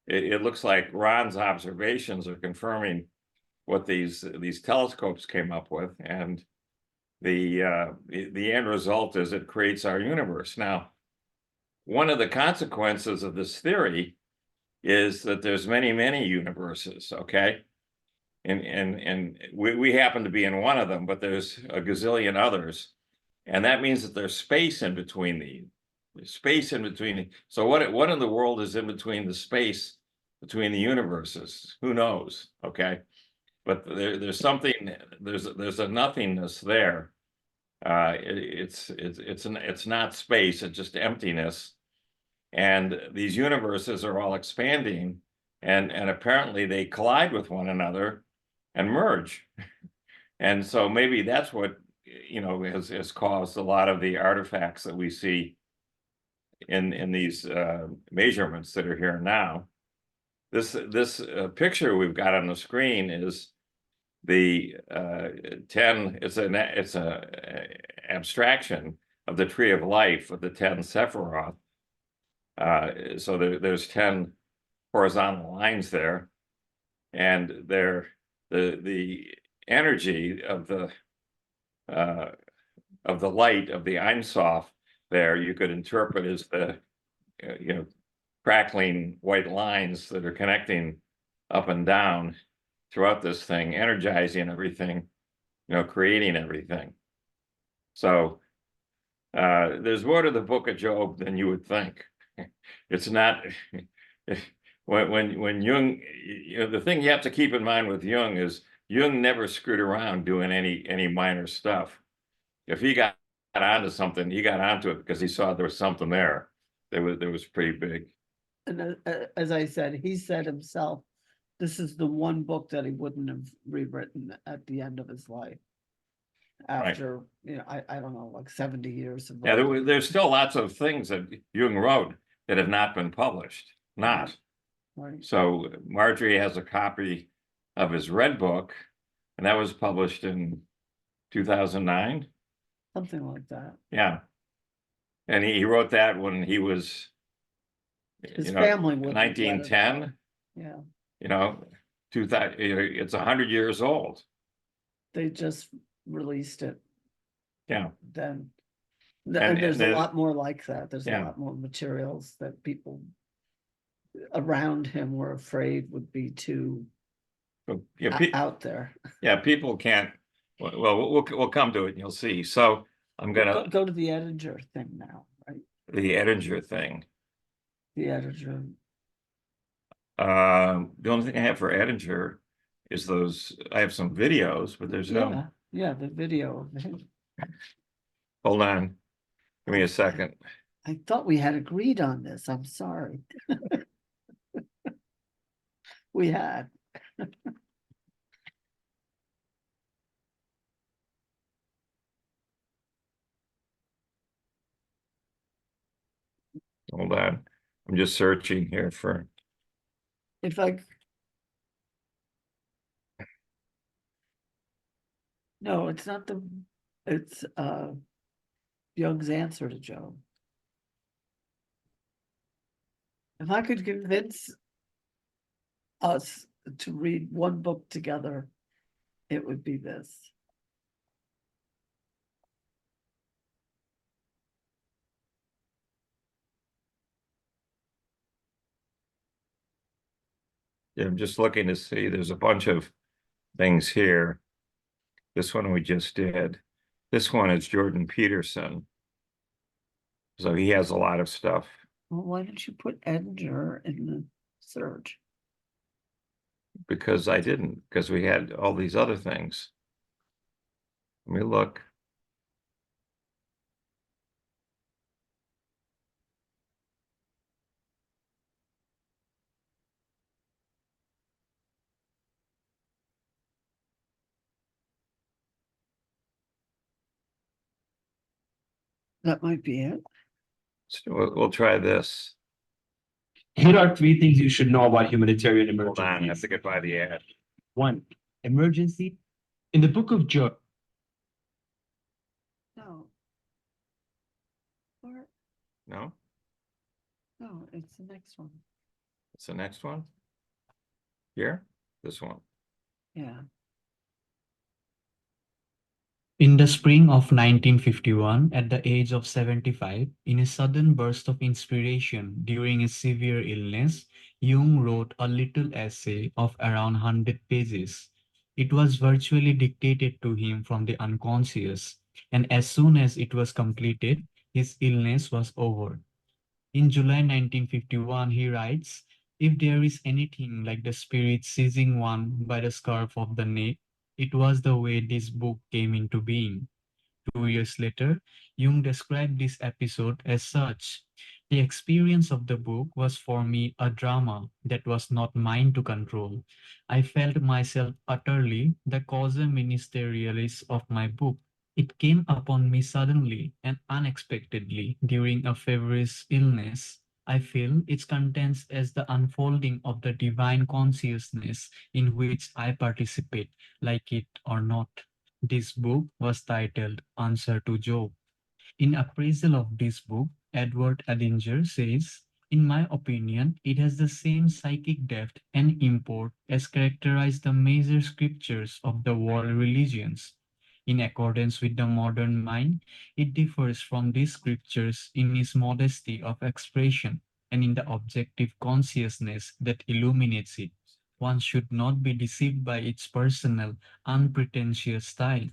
it looks like Ron's observations are confirming what these telescopes came up with, and the end result is it creates our universe. Now, one of the consequences of this theory is that there's many, many universes, okay? And we happen to be in one of them, but there's a gazillion others. And that means that there's space in between So what in the world is in between the space between the universes? Who knows, okay? But there's something, there's a nothingness there. It's not space, it's just emptiness. And these universes are all expanding, and apparently they collide with one another and merge. And so maybe that's what has caused a lot of the artifacts that we see in these measurements that are here now. This picture we've got on the screen is the 10. It's a abstraction of the tree of life with the 10 Sephiroth. So there's 10 horizontal lines there, and they're the energy of the light of the Ein Sof there you could interpret as the crackling white lines that are connecting up and down throughout this thing, energizing everything, creating everything. So there's more to the book of Job than you would think. It's not when Jung, the thing you have to keep in mind with Jung is Jung never screwed around doing any minor stuff. If he got onto something, he got onto it because he saw there was something there. There was pretty big. And as I said, he said himself, this is the one book that he wouldn't have rewritten at the end of his life. After, I don't know, like 70 years of Yeah, there's still lots of things that Jung wrote that have not been published. Not. Right. So Marjorie has a copy of his Red Book, and that was published in 2009. Something like that. Yeah. And he wrote that when he was, His family would 1910. Yeah. 2000, it's 100 years old. They just released it. Yeah. Then. And And there's a there's- lot more like that. There's Yeah. a lot more materials that people around him were afraid would be too out there. Yeah, people can't. Well, we'll come to it and you'll see. So I'm gonna Go to the Edinger thing now, right? the Edinger thing. The Edinger. The only thing I have for Edinger is those, I have some videos, but there's no, Yeah, yeah, the video of him. hold on. Give me a second. I thought we had agreed on this. I'm sorry. We had. Hold on. I'm just searching here for, If I. No, it's not it's Jung's answer to Job. If I could convince us to read one book together, it would be this. yeah, I'm just looking to see, there's a bunch of things here. This one we just did. This one is Jordan Peterson. So he has a lot of stuff. Well, why don't you put Edinger in the search? Because I didn't, because we had all these other things. Let me look. That might be it. So we'll try this. Here are three things you should know about humanitarian Hold on, I have emergencies. to get by the ad. One, emergency. In the book of Job, No. Or, No, no, it's the next one. it's the next one. Here, this one. Yeah. In the spring of 1951, at the age of 75, in a sudden burst of inspiration during a severe illness, Jung wrote a little essay of around 100 pages. It was virtually dictated to him from the unconscious, and as soon as it was completed, his illness was over. In July 1951, he writes, "If there is anything like the spirit seizing one by the scruff of the neck, it was the way this book came into being." 2 years later, Jung described this episode as such. The experience of the book was for me a drama that was not mine to control. I felt myself utterly the causa ministerialis of my book. It came upon me suddenly and unexpectedly during a feverish illness. I feel its contents as the unfolding of the divine consciousness in which I participate, like it or not. This book was titled Answer to Job. In appraisal of this book, Edward Edinger says, "In my opinion, it has the same psychic depth and import as characterize the major scriptures of the world religions. In accordance with the modern mind, it differs from these scriptures in its modesty of expression and in the objective consciousness that illuminates it. One should not be deceived by its personal, unpretentious style.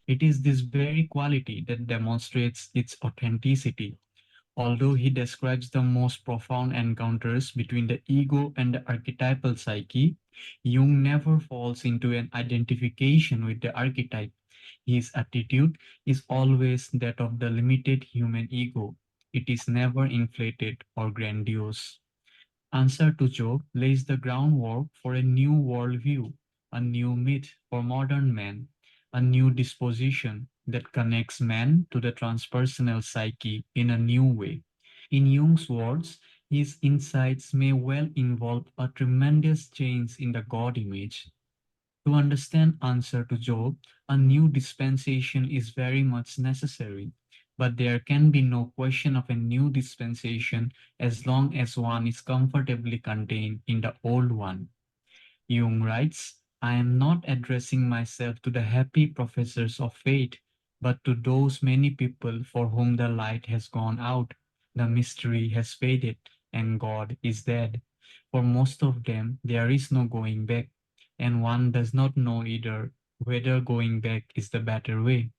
It is this very quality that demonstrates its authenticity. Although he describes the most profound encounters between the ego and the archetypal psyche, Jung never falls into an identification with the archetype. His attitude is always that of the limited human ego. It is never inflated or grandiose. Answer to Job lays the groundwork for a new worldview, a new myth for modern man, a new disposition that connects man to the transpersonal psyche in a new way. In Jung's words, his insights may well involve a tremendous change in the God image. To understand Answer to Job, a new dispensation is very much necessary, but there can be no question of a new dispensation as long as one is comfortably contained in the old one. Jung writes, "I am not addressing myself to the happy professors of faith, but to those many people for whom the light has gone out, the mystery has faded, and God is dead. For most of them, there is no going back, and one does not know either whether going back is the better way.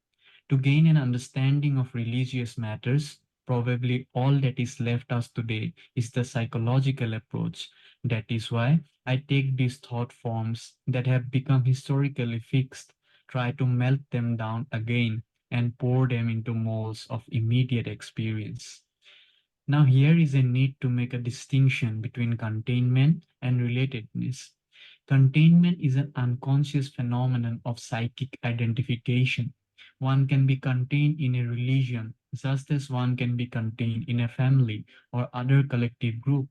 To gain an understanding of religious matters, probably all that is left us today is the psychological approach. That is why I take these thought forms that have become historically fixed, try to melt them down again, and pour them into molds of immediate experience. Now, here is a need to make a distinction between containment and relatedness. Containment is an unconscious phenomenon of psychic identification. One can be contained in a religion, just as one can be contained in a family or other collective group.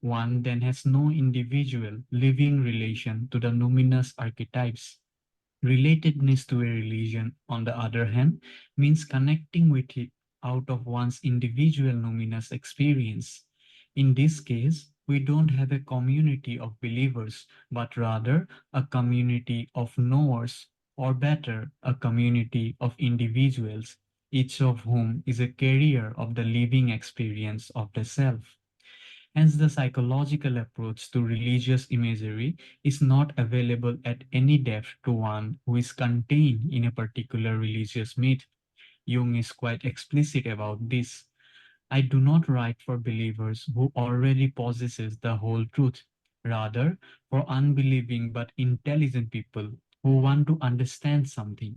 One then has no individual living relation to the numinous archetypes. Relatedness to a religion, on the other hand, means connecting with it out of one's individual numinous experience. In this case, we don't have a community of believers, but rather a community of knowers, or better, a community of individuals, each of whom is a carrier of the living experience of the self. Hence, the psychological approach to religious imagery is not available at any depth to one who is contained in a particular religious myth. Jung is quite explicit about this. I do not write for believers who already possesses the whole truth, rather for unbelieving but intelligent people who want to understand something.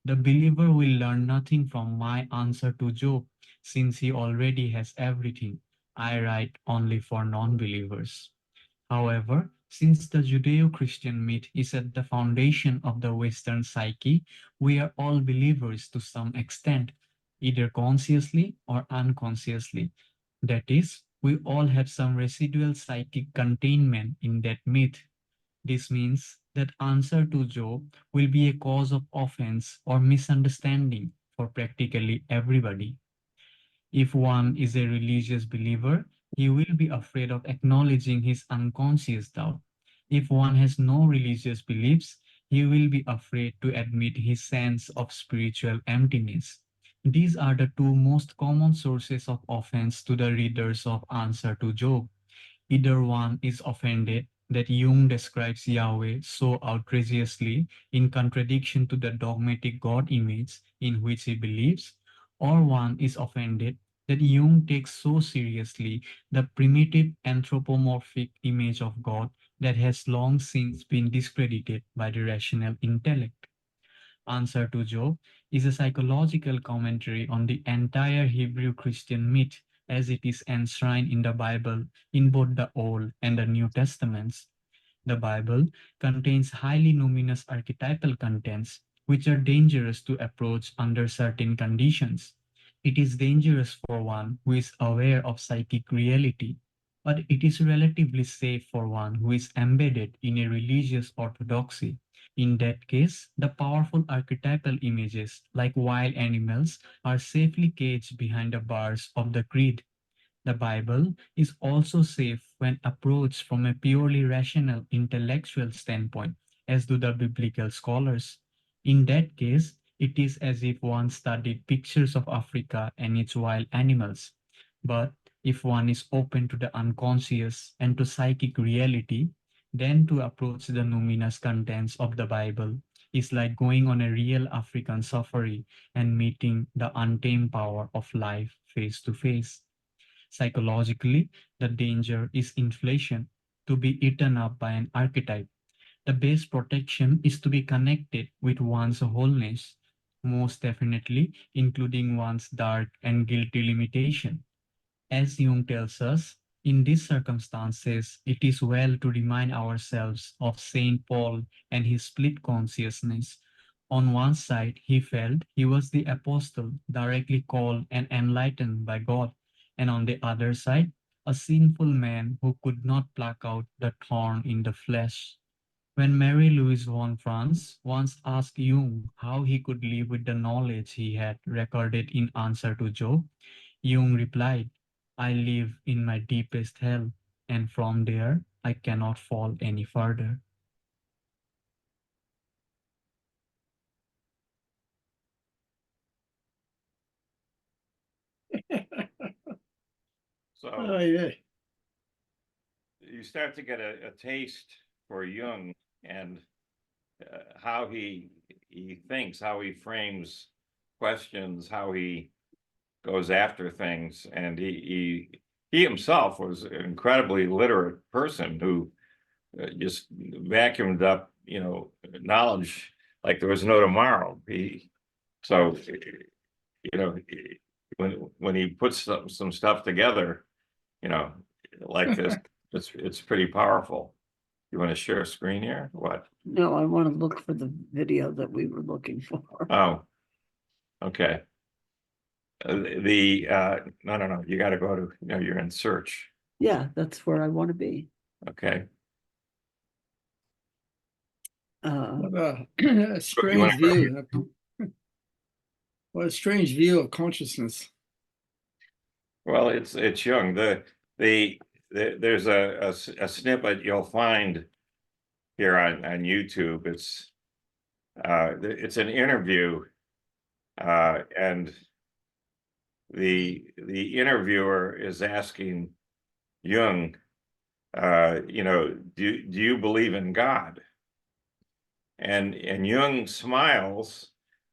The believer will learn nothing from my answer to Job, since he already has everything. I write only for non-believers. However, since the Judeo-Christian myth is at the foundation of the Western psyche, we are all believers to some extent, either consciously or unconsciously. That is, we all have some residual psychic containment in that myth. This means that answer to Job will be a cause of offense or misunderstanding for practically everybody. If one is a religious believer, he will be afraid of acknowledging his unconscious doubt. If one has no religious beliefs, he will be afraid to admit his sense of spiritual emptiness. These are the two most common sources of offense to the readers of Answer to Job. Either one is offended that Jung describes Yahweh so outrageously in contradiction to the dogmatic God image in which he believes, or one is offended that Jung takes so seriously the primitive anthropomorphic image of God that has long since been discredited by the rational intellect. Answer to Job is a psychological commentary on the entire Hebrew Christian myth as it is enshrined in the Bible in both the Old and the New Testaments. The Bible contains highly numinous archetypal contents which are dangerous to approach under certain conditions. It is dangerous for one who is aware of psychic reality, but it is relatively safe for one who is embedded in a religious orthodoxy. In that case, the powerful archetypal images, like wild animals, are safely caged behind the bars of the creed. The Bible is also safe when approached from a purely rational intellectual standpoint, as do the biblical scholars. In that case, it is as if one studied pictures of Africa and its wild animals. But if one is open to the unconscious and to psychic reality, then to approach the numinous contents of the Bible is like going on a real African safari and meeting the untamed power of life face to face. Psychologically, the danger is inflation, to be eaten up by an archetype. The best protection is to be connected with one's wholeness, most definitely including one's dark and guilty limitation. As Jung tells us, in these circumstances, it is well to remind ourselves of Saint Paul and his split consciousness. On one side, he felt he was the apostle directly called and enlightened by God, and on the other side, a sinful man who could not pluck out the thorn in the flesh. When Marie-Louise von France once asked Jung how he could live with the knowledge he had recorded in Answer to Job, Jung replied, I live in my deepest hell, and from there I cannot fall any further. So Oh, yeah. you start to get a taste for Jung and how he thinks, how he frames questions, how he goes after things, and he himself was an incredibly literate person who just vacuumed up, knowledge like there was no tomorrow. So, when he puts some stuff together, like this, it's pretty powerful. You want to share a screen here? What? No, I want to look for the video that we were looking for. Oh, okay. No, you got to go to, you're in search. Yeah, that's where I want to be. Okay. Uh, A strange view. What a strange view of consciousness. Well, it's Jung. There's a snippet you'll find here on YouTube. It's an interview, and the interviewer is asking Jung, do you believe in God? And Jung smiles,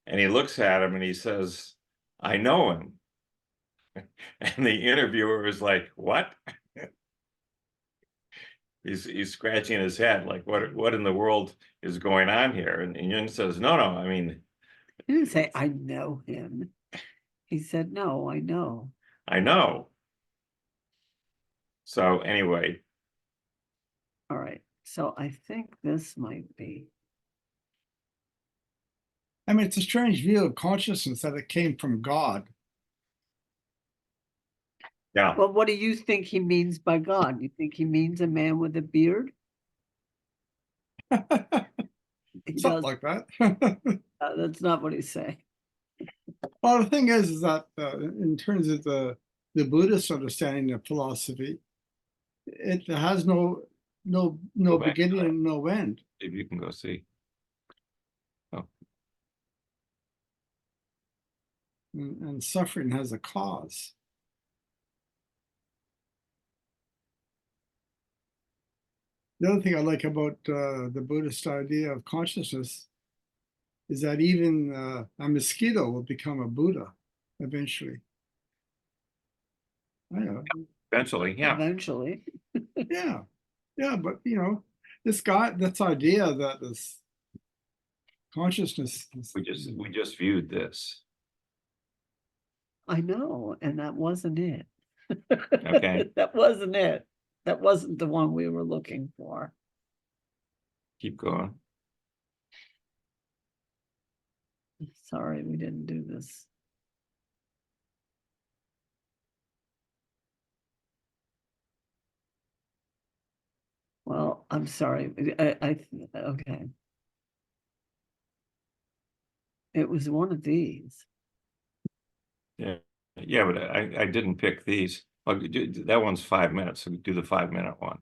and he looks at him and he says, I know him. And the interviewer is like, what? He's scratching his head, like, what in the world is going on here? And Jung says, no, I mean, he didn't say, I know him. He said, no, I know. I know. So anyway. All right. So I think this might be. I mean, it's a strange view of consciousness that it came from God. Yeah. Well, what do you think he means by God? You think he means a man with a beard? He Something does. like that. That's not what he's saying. Well, the thing is that in terms of the Buddhist understanding of philosophy, it has no beginning and no end. If you can go see. Oh. And suffering has a cause. The other thing I like about the Buddhist idea of consciousness is that even a mosquito will become a Buddha eventually. I know. Eventually, yeah. Eventually. Yeah, but this idea that this consciousness is, We just viewed this. I know, and that wasn't it. Okay. That wasn't it. That wasn't the one we were looking for. Keep going. Sorry, we didn't do this. Well, I'm sorry. Okay. It was one of these. Yeah, but I didn't pick these. That one's 5 minutes, so do the 5-minute one.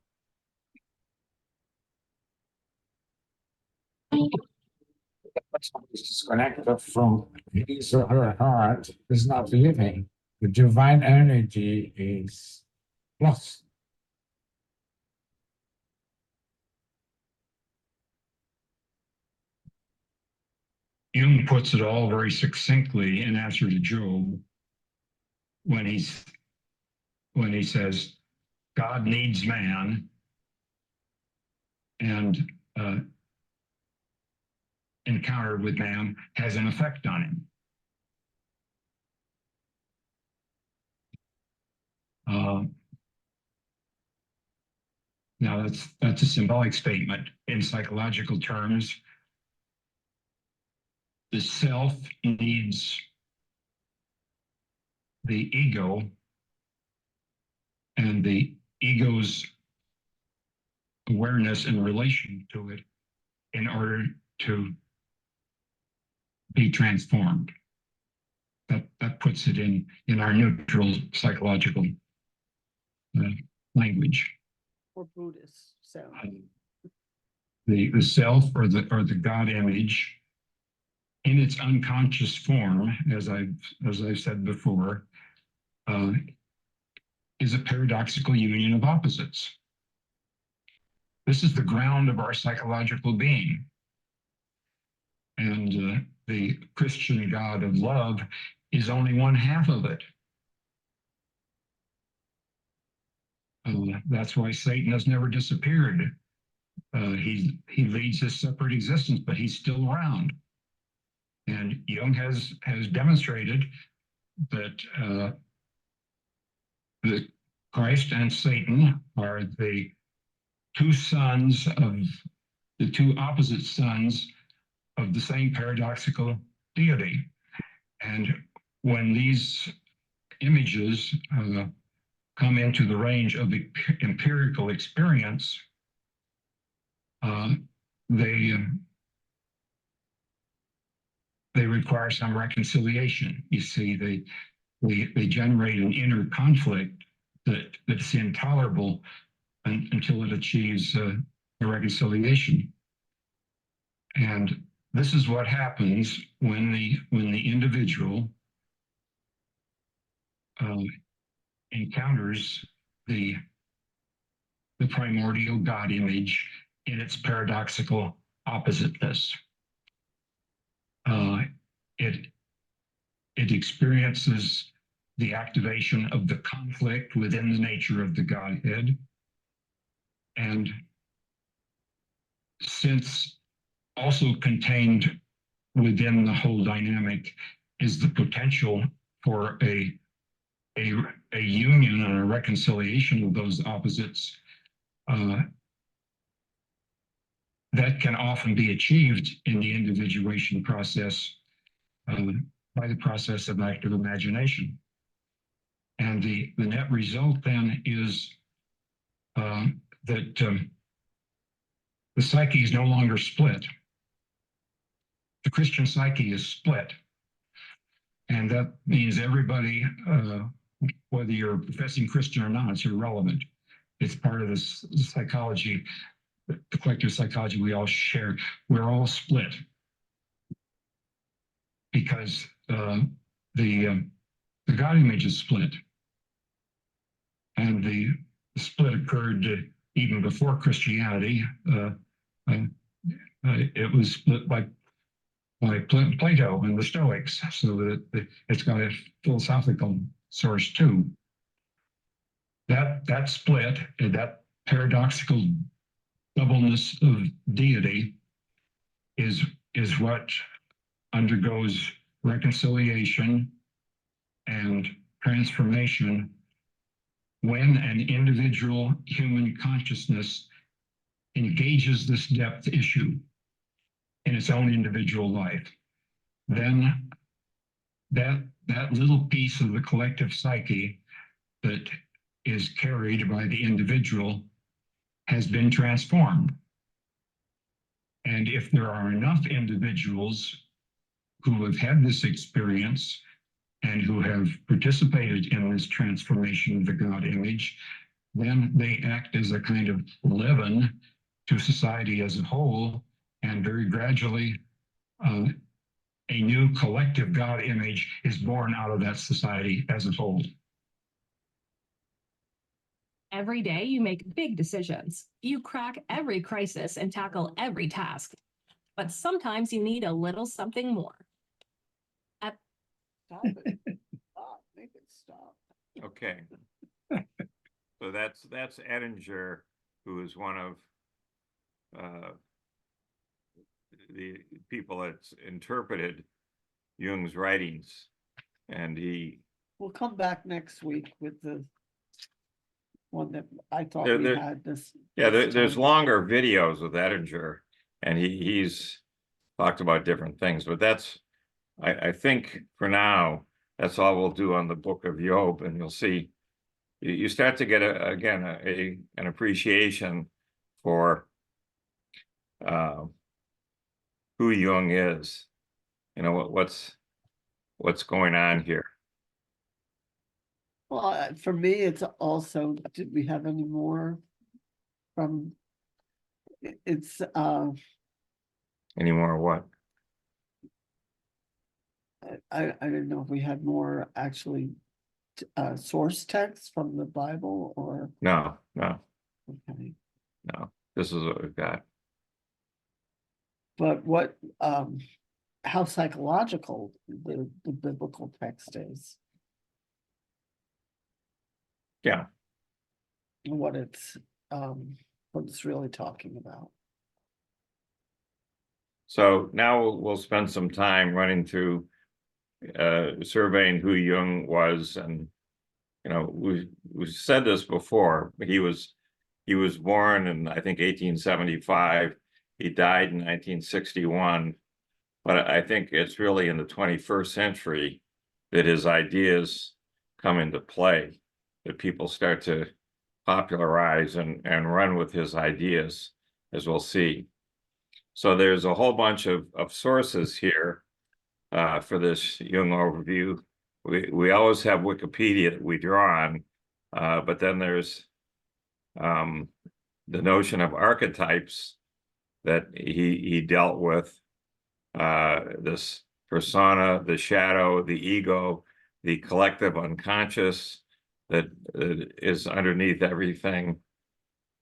Disconnected from his or her heart is not living. The divine energy is lost. Jung puts it all very succinctly in answer to Job when he says God needs man, and encounter with man has an effect on him. Now that's a symbolic statement. In psychological terms, the self needs the ego, and the ego's awareness in relation to it in order to be transformed. That puts it in our neutral psychological language. Or Buddhist. So The self or the God image in its unconscious form, as I've said before, is a paradoxical union of opposites. This is the ground of our psychological being. And the Christian God of love is only one half of it. That's why Satan has never disappeared. He leads his separate existence, but he's still around. And Jung has demonstrated that the Christ and Satan are the two sons of the two opposite sons of the same paradoxical deity. And when these images come into the range of the empirical experience, they require some reconciliation. You see, they generate an inner conflict that's intolerable until it achieves a reconciliation. And this is what happens when the individual encounters the primordial God image in its paradoxical oppositeness. It experiences the activation of the conflict within the nature of the Godhead. And since also contained within the whole dynamic is the potential for a union and a reconciliation of those opposites, that can often be achieved in the individuation process by the process of active imagination. And the net result then is that the psyche is no longer split. The Christian psyche is split. And that means everybody, whether you're a professing Christian or not, it's irrelevant. It's part of this psychology, the collective psychology we all share. We're all split because the God image is split. And the split occurred even before Christianity. It was split by Plato and the Stoics, so that it's got a philosophical source too. That split, that paradoxical doubleness of deity is what undergoes reconciliation and transformation when an individual human consciousness engages this depth issue in its own individual life. Then that little piece of the collective psyche that is carried by the individual has been transformed. And if there are enough individuals who have had this experience and who have participated in this transformation of the God image, then they act as a kind of leaven to society as a whole, and very gradually a new collective God image is born out of that society as a whole. Every day you make big decisions. You crack every crisis and tackle every task. But sometimes you need a little something more. Stop it. Stop. Make it stop. Okay. So that's Ettinger, who is one of the people that's interpreted Jung's writings, and We'll come back next week with the one that I thought There- we there- had this. yeah, this there's time. longer videos with Ettinger, and he's talked about different things, but I think for now, that's all we'll do on the book of Job, and you'll see, you start to get an appreciation for who Jung is, what's going on here. Well, for me, it's also, did we have any more from, it's, Any more what? I didn't know if we had more actually source text from the Bible or, No, okay. this is what we've got. But what, how psychological the biblical text is. Yeah. what it's really talking about. So now we'll spend some time running through surveying who Jung was, and we said this before. He was born in, I think, 1875. He died in 1961. But I think it's really in the 21st century that his ideas come into play, that people start to popularize and run with his ideas, as we'll see. So there's a whole bunch of sources here for this Jung overview. We always have Wikipedia that we draw on, but then there's the notion of archetypes that he dealt with, this persona, the shadow, the ego, the collective unconscious that is underneath everything.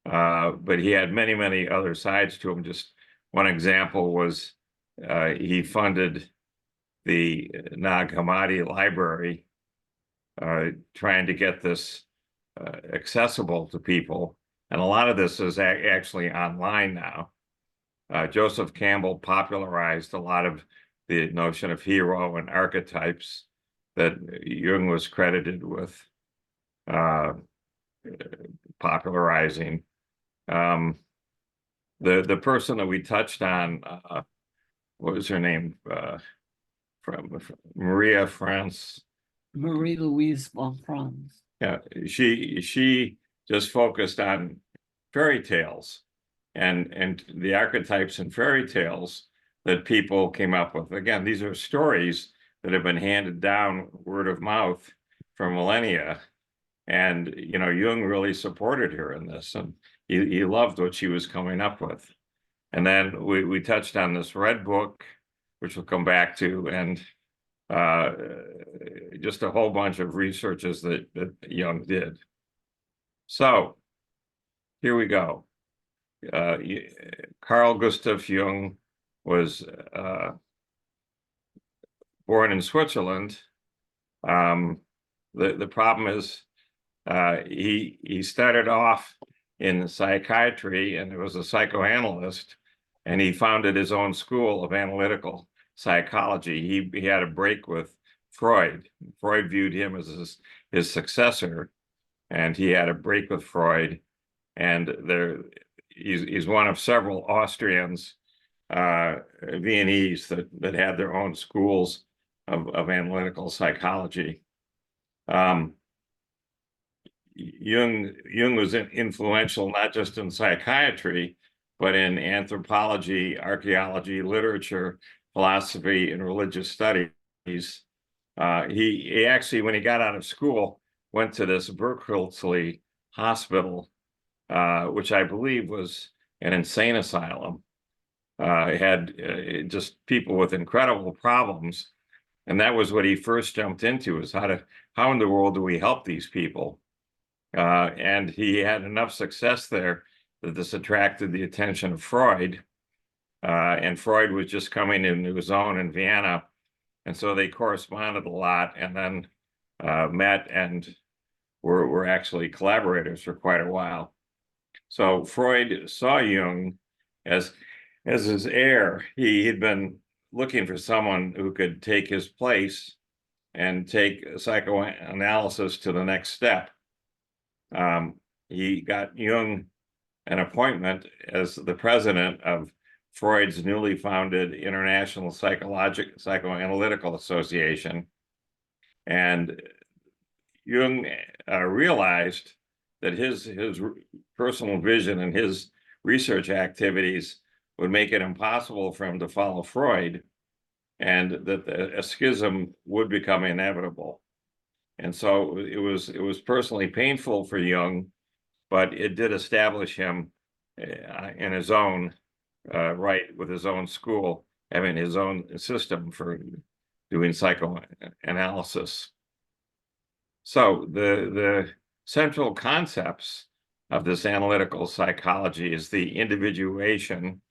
But he had many, many other sides to him. Just one example was he funded the Nag Hammadi library, trying to get this accessible to people. And a lot of this is actually online now. Joseph Campbell popularized a lot of the notion of hero and archetypes that Jung was credited with popularizing. The person that we touched on, what was her name? From Marie-Louise von Franz. Yeah, she just focused on fairy tales and the archetypes and fairy tales that people came up with. Again, these are stories that have been handed down word of mouth for millennia. And, Jung really supported her in this, and he loved what she was coming up with. And then we touched on this red book, which we'll come back to, and just a whole bunch of researches that Jung did. So here we go. Carl Gustav Jung was born in Switzerland. The problem is he started off in psychiatry and was a psychoanalyst, and he founded his own school of analytical psychology. He had a break with Freud. Freud viewed him as his successor, and he had a break with Freud. And he's one of several Austrians, Viennese, that had their own schools of analytical psychology. Jung was influential not just in psychiatry, but in anthropology, archaeology, literature, philosophy, and religious studies. He actually, when he got out of school, went to this Berkeley hospital, which I believe was an insane asylum. It had just people with incredible problems. And that was what he first jumped into, is how in the world do we help these people? And he had enough success there that this attracted the attention of Freud. And Freud was just coming into his own in Vienna. And so they corresponded a lot, and then met and were actually collaborators for quite a while. So Freud saw Jung as his heir. He had been looking for someone who could take his place and take psychoanalysis to the next step. He got Jung an appointment as the president of Freud's newly founded International Psychoanalytical Association. And Jung realized that his personal vision and his research activities would make it impossible for him to follow Freud, and that a schism would become inevitable. And so it was personally painful for Jung, but it did establish him in his own right, with his own school, having his own system for doing psychoanalysis. So the central concepts of this analytical psychology is the individuation.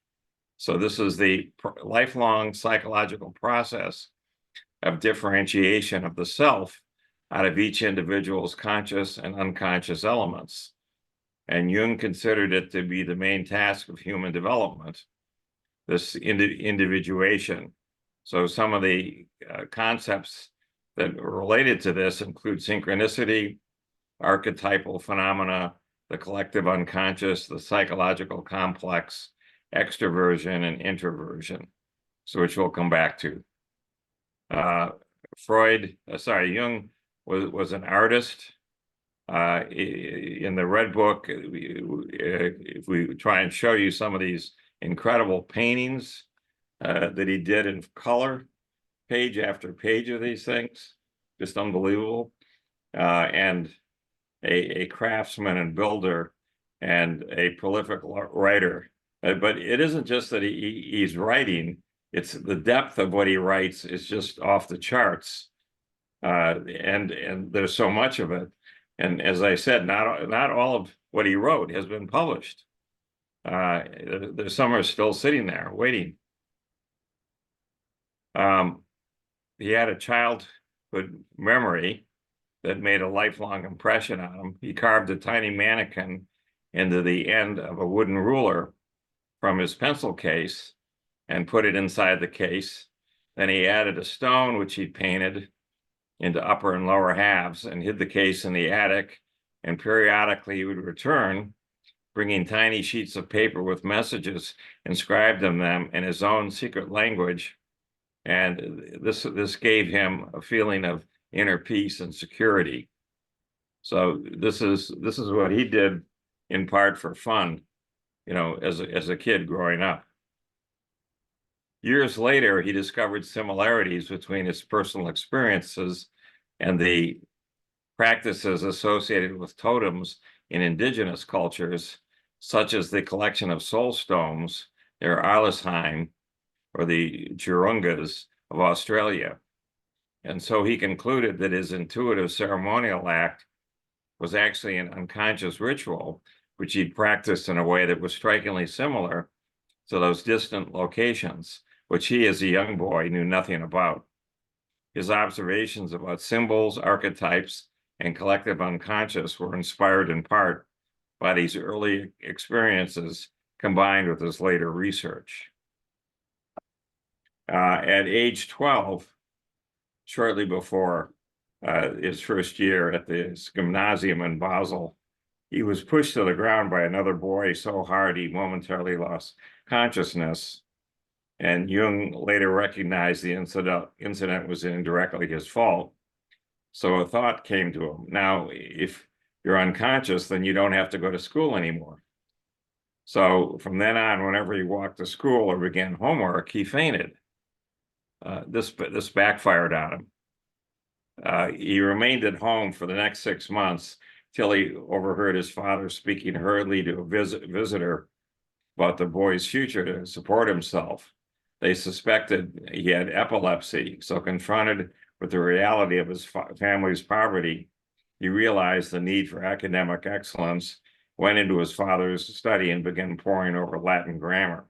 So this is the lifelong psychological process of differentiation of the self out of each individual's conscious and unconscious elements. And Jung considered it to be the main task of human development, this individuation. So some of the concepts that are related to this include synchronicity, archetypal phenomena, the collective unconscious, the psychological complex, extroversion, and introversion, so which we'll come back to. Jung was an artist. In the Red Book, if we try and show you some of these incredible paintings that he did in color, page after page of these things, just unbelievable. And a craftsman and builder and a prolific writer. But it isn't just that he's writing, it's the depth of what he writes is just off the charts. And there's so much of it. And as I said, not all of what he wrote has been published. There's some are still sitting there waiting. He had a childhood memory that made a lifelong impression on him. He carved a tiny mannequin into the end of a wooden ruler from his pencil case and put it inside the case. Then he added a stone, which he painted into upper and lower halves, and hid the case in the attic. And periodically he would return, bringing tiny sheets of paper with messages inscribed in them in his own secret language. And this gave him a feeling of inner peace and security. So this is what he did in part for fun, you know, as a kid growing up. Years later, he discovered similarities between his personal experiences and the practices associated with totems in indigenous cultures, such as the collection of soul stones, their Arlesheim, or the Jurungas of Australia. And so he concluded that his intuitive ceremonial act was actually an unconscious ritual, which he'd practiced in a way that was strikingly similar to those distant locations, which he, as a young boy, knew nothing about. His observations about symbols, archetypes, and collective unconscious were inspired in part by these early experiences combined with his later research. At age 12, shortly before his first year at the gymnasium in Basel, he was pushed to the ground by another boy so hard he momentarily lost consciousness. And Jung later recognized the incident was indirectly his fault. So a thought came to him. Now, if you're unconscious, then you don't have to go to school anymore. So from then on, whenever he walked to school or began homework, he fainted. This backfired on him. He remained at home for the next 6 months till he overheard his father speaking hurriedly to a visitor about the boy's future to support himself. They suspected he had epilepsy, so confronted with the reality of his family's poverty, he realized the need for academic excellence, went into his father's study and began poring over Latin grammar.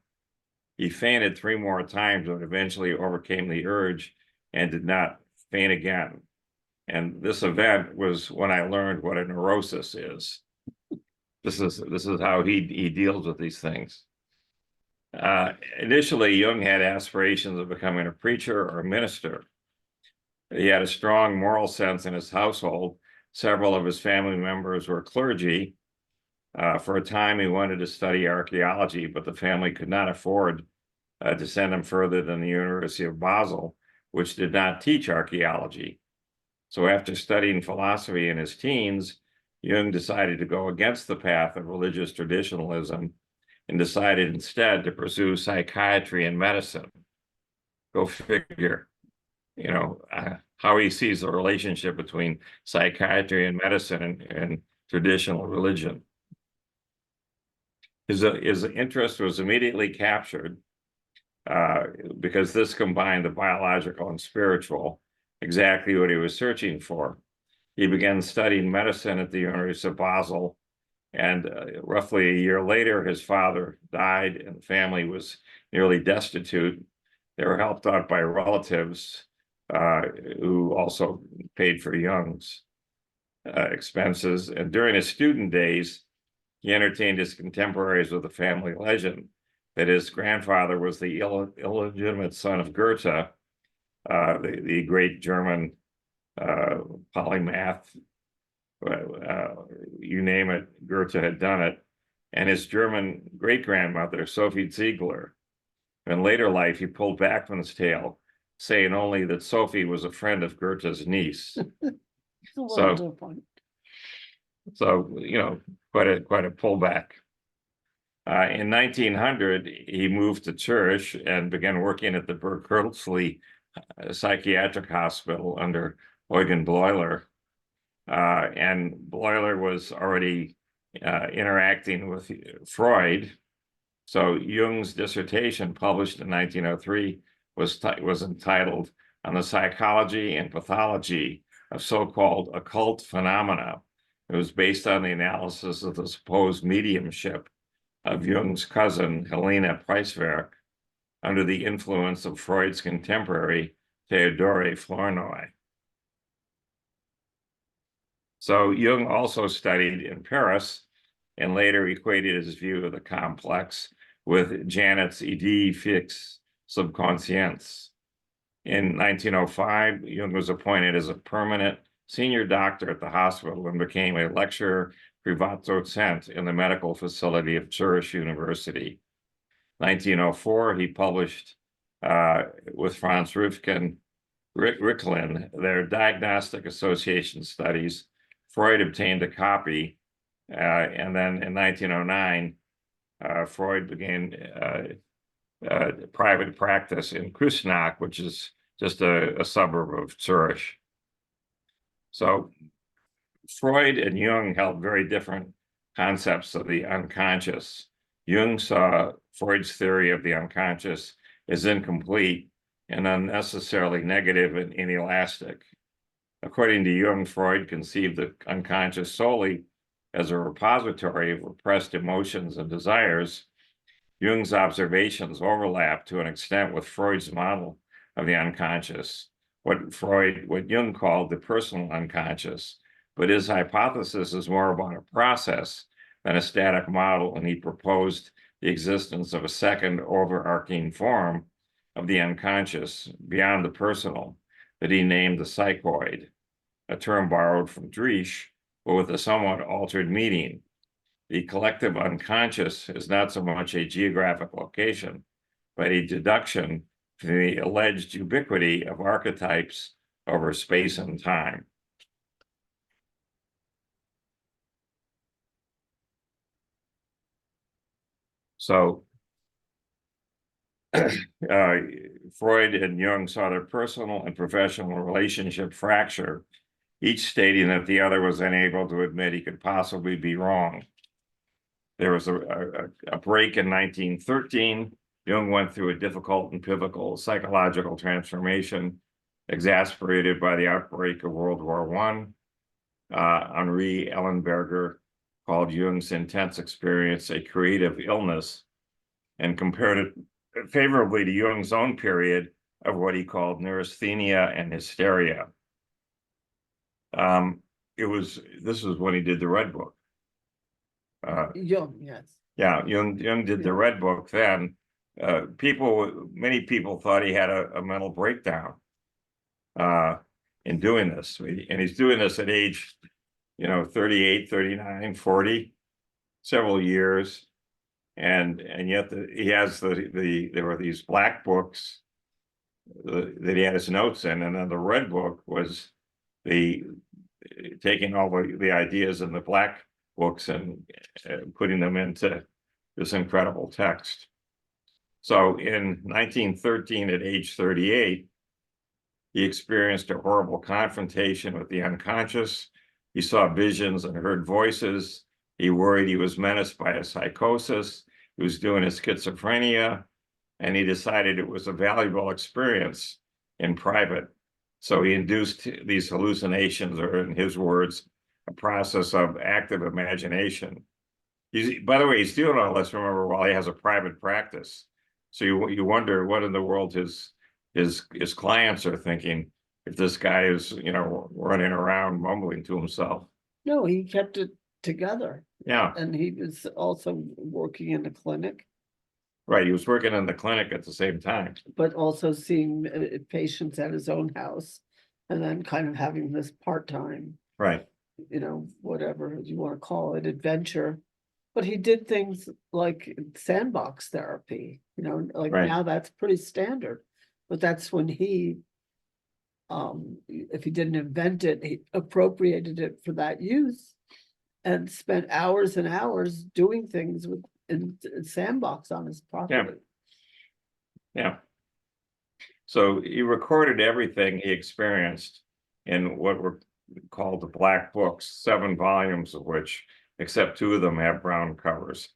He fainted 3 more times, but eventually overcame the urge and did not faint again. And this event was when I learned what a neurosis is. This is how he deals with these things. Initially, Jung had aspirations of becoming a preacher or a minister. He had a strong moral sense in his household. Several of his family members were clergy. For a time, he wanted to study archaeology, but the family could not afford to send him further than the University of Basel, which did not teach archaeology. So after studying philosophy in his teens, Jung decided to go against the path of religious traditionalism and decided instead to pursue psychiatry and medicine. Go figure, you know, how he sees the relationship between psychiatry and medicine and traditional religion. His interest was immediately captured because this combined the biological and spiritual, exactly what he was searching for. He began studying medicine at the University of Basel, and roughly a year later, his father died and the family was nearly destitute. They were helped out by relatives who also paid for Jung's expenses. And during his student days, He entertained his contemporaries with a family legend that his grandfather was the illegitimate son of Goethe, the great German polymath. You name it, Goethe had done it. And his German great-grandmother, Sophie Ziegler. In later life, he pulled back from his tale, saying only that Sophie was a friend of Goethe's niece. It's a little different. So, quite a pullback. In 1900, he moved to Zurich and began working at the Berkeley Psychiatric Hospital under Eugen Bleuler. And Bleuler was already interacting with Freud. So Jung's dissertation, published in 1903, was entitled "On the Psychology and Pathology of So-Called Occult Phenomena." It was based on the analysis of the supposed mediumship of Jung's cousin, Helena Preiswerk, under the influence of Freud's contemporary, Theodore Flournoy. So Jung also studied in Paris and later equated his view of the complex with Janet's idée fixe subconscience. In 1905, Jung was appointed as a permanent senior doctor at the hospital and became a lecturer Privatdozent in the medical facility of Zurich University. 1904, he published with Franz Ricklin their diagnostic association studies. Freud obtained a copy, and then in 1909, Freud began private practice in Küsnacht, which is just a suburb of Zurich. So Freud and Jung held very different concepts of the unconscious. Jung saw Freud's theory of the unconscious as incomplete and unnecessarily negative and inelastic. According to Jung, Freud conceived the unconscious solely as a repository of repressed emotions and desires. Jung's observations overlap to an extent with Freud's model of the unconscious, what Jung called the personal unconscious, but his hypothesis is more about a process than a static model, and he proposed the existence of a second overarching form of the unconscious beyond the personal that he named the psychoid, a term borrowed from Driesch, but with a somewhat altered meaning. The collective unconscious is not so much a geographic location, but a deduction from the alleged ubiquity of archetypes over space and time. So Freud and Jung saw their personal and professional relationship fracture, each stating that the other was unable to admit he could possibly be wrong. There was a break in 1913. Jung went through a difficult and pivotal psychological transformation, exasperated by the outbreak of World War I. Henri Ellenberger called Jung's intense experience a creative illness and compared it favorably to Jung's own period of what he called neurasthenia and hysteria. This was when he did the Red Book. Jung, yes. Yeah, Jung did the Red Book then. Many people thought he had a mental breakdown in doing this. And he's doing this at age, 38, 39, 40, several years. And yet he has there were these black books that he had his notes in, and then the Red Book was taking all the ideas in the black books and putting them into this incredible text. So in 1913, at age 38, he experienced a horrible confrontation with the unconscious. He saw visions and heard voices. He worried he was menaced by a psychosis. He was doing his schizophrenia, and he decided it was a valuable experience in private. So he induced these hallucinations, or in his words, a process of active imagination. By the way, he's doing all this, remember, while he has a private practice. So you wonder what in the world his clients are thinking if this guy is, running around mumbling to himself. No, he kept it together. Yeah, And he was also working in a clinic, right. He was working in the clinic at the same time. but also seeing patients at his own house. And then kind of having this part-time, Right. you know, whatever you want to call it, adventure. But he did things like sandbox therapy, you know, like Right. now that's pretty standard. But that's when he, if he didn't invent it, he appropriated it for that use. And spent hours and hours doing things with in sandbox on his property. Yeah. So he recorded everything he experienced in what were called the Black Books, 7 volumes of which, except 2 of them have brown covers.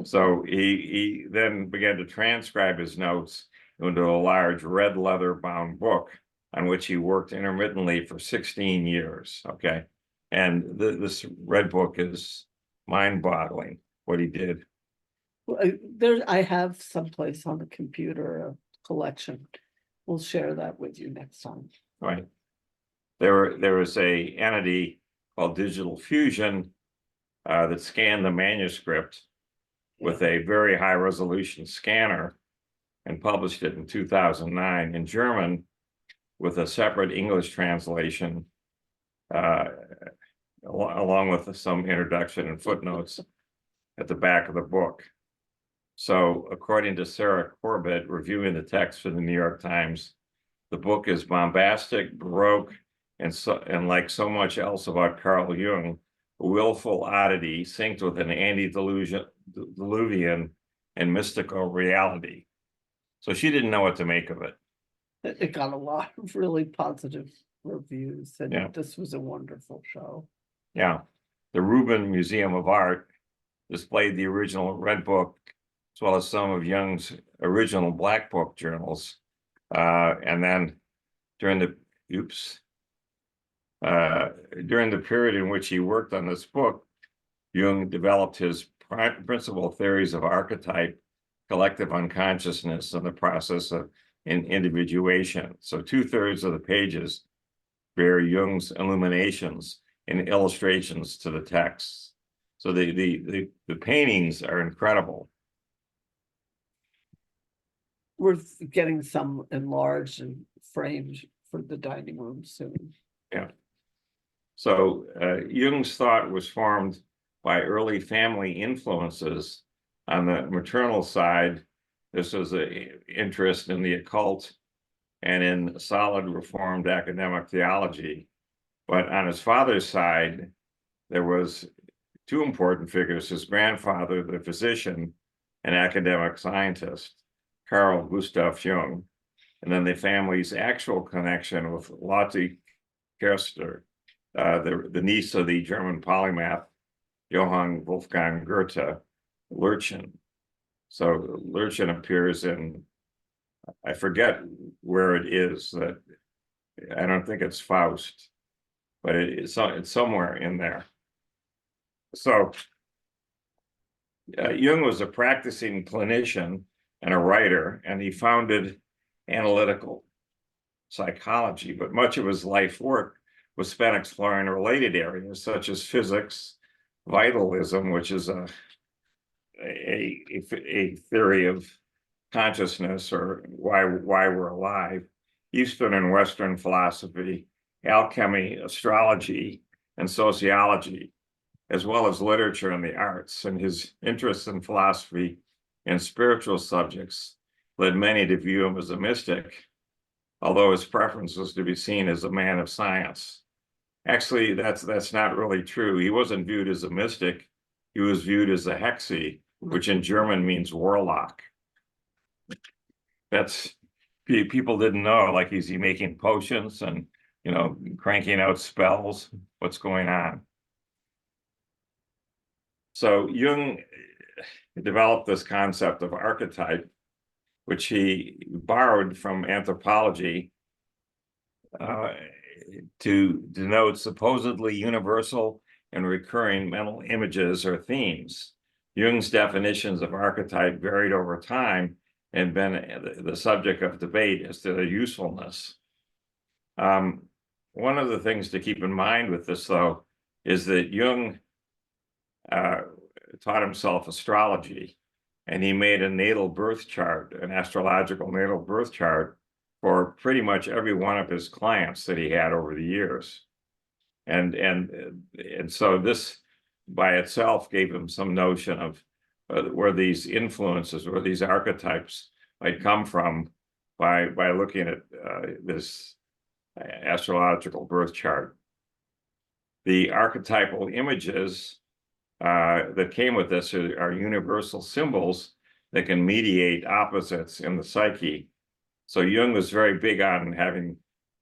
So he then began to transcribe his notes into a large red leather bound book on which he worked intermittently for 16 years. Okay. And this red book is mind-boggling what he did. Well, there, I have someplace on the computer a collection. We'll share that with you next time. Right. There was a entity called Digital Fusion that scanned the manuscript with a very high resolution scanner and published it in 2009 in German with a separate English translation, along with some introduction and footnotes at the back of the book. So according to Sarah Corbett, reviewing the text for the New York Times, the book is bombastic, baroque, and like so much else about Carl Jung, a willful oddity synced with an antediluvian and mystical reality. So she didn't know what to make of it. It got a lot of really positive reviews, and Yeah. this was a wonderful show. Yeah. The Rubin Museum of Art displayed the original Red Book, as well as some of Jung's original Black Book journals. And then during the period in which he worked on this book, Jung developed his principal theories of archetype, collective unconsciousness, and the process of individuation. So 2/3 of the pages bear Jung's illuminations and illustrations to the texts. So the paintings are incredible. We're getting some enlarged and framed for the dining room soon. Yeah. So Jung's thought was formed by early family influences. On the maternal side, this was an interest in the occult and in solid Reformed academic theology. But on his father's side, there was 2 important figures: his grandfather, the physician and academic scientist, Carl Gustav Jung, and then the family's actual connection with Lotte Koester, the niece of the German polymath Johann Wolfgang Goethe, Lurchen. So Lurchen appears in, I forget where it is, that I don't think it's Faust, but it's somewhere in there. So Jung was a practicing clinician and a writer, and he founded analytical psychology, but much of his life work was spent exploring related areas such as physics, vitalism, which is a theory of consciousness or why we're alive, Eastern and Western philosophy, alchemy, astrology, and sociology, as well as literature and the arts. And his interest in philosophy and spiritual subjects led many to view him as a mystic, although his preference was to be seen as a man of science. Actually, that's not really true. He wasn't viewed as a mystic. He was viewed as a hexy, which in German means warlock. That's, people didn't know, like, is he making potions and, you know, cranking out spells? What's going on? So Jung developed this concept of archetype, which he borrowed from anthropology to denote supposedly universal and recurring mental images or themes. Jung's definitions of archetype varied over time and been the subject of debate as to their usefulness. One of the things to keep in mind with this, though, is that Jung taught himself astrology, and he made a natal birth chart, an astrological natal birth chart for pretty much every one of his clients that he had over the years. And so this by itself gave him some notion of where these influences, where these archetypes might come from by looking at this astrological birth chart. The archetypal images that came with this are universal symbols that can mediate opposites in the psyche. So Jung was very big on having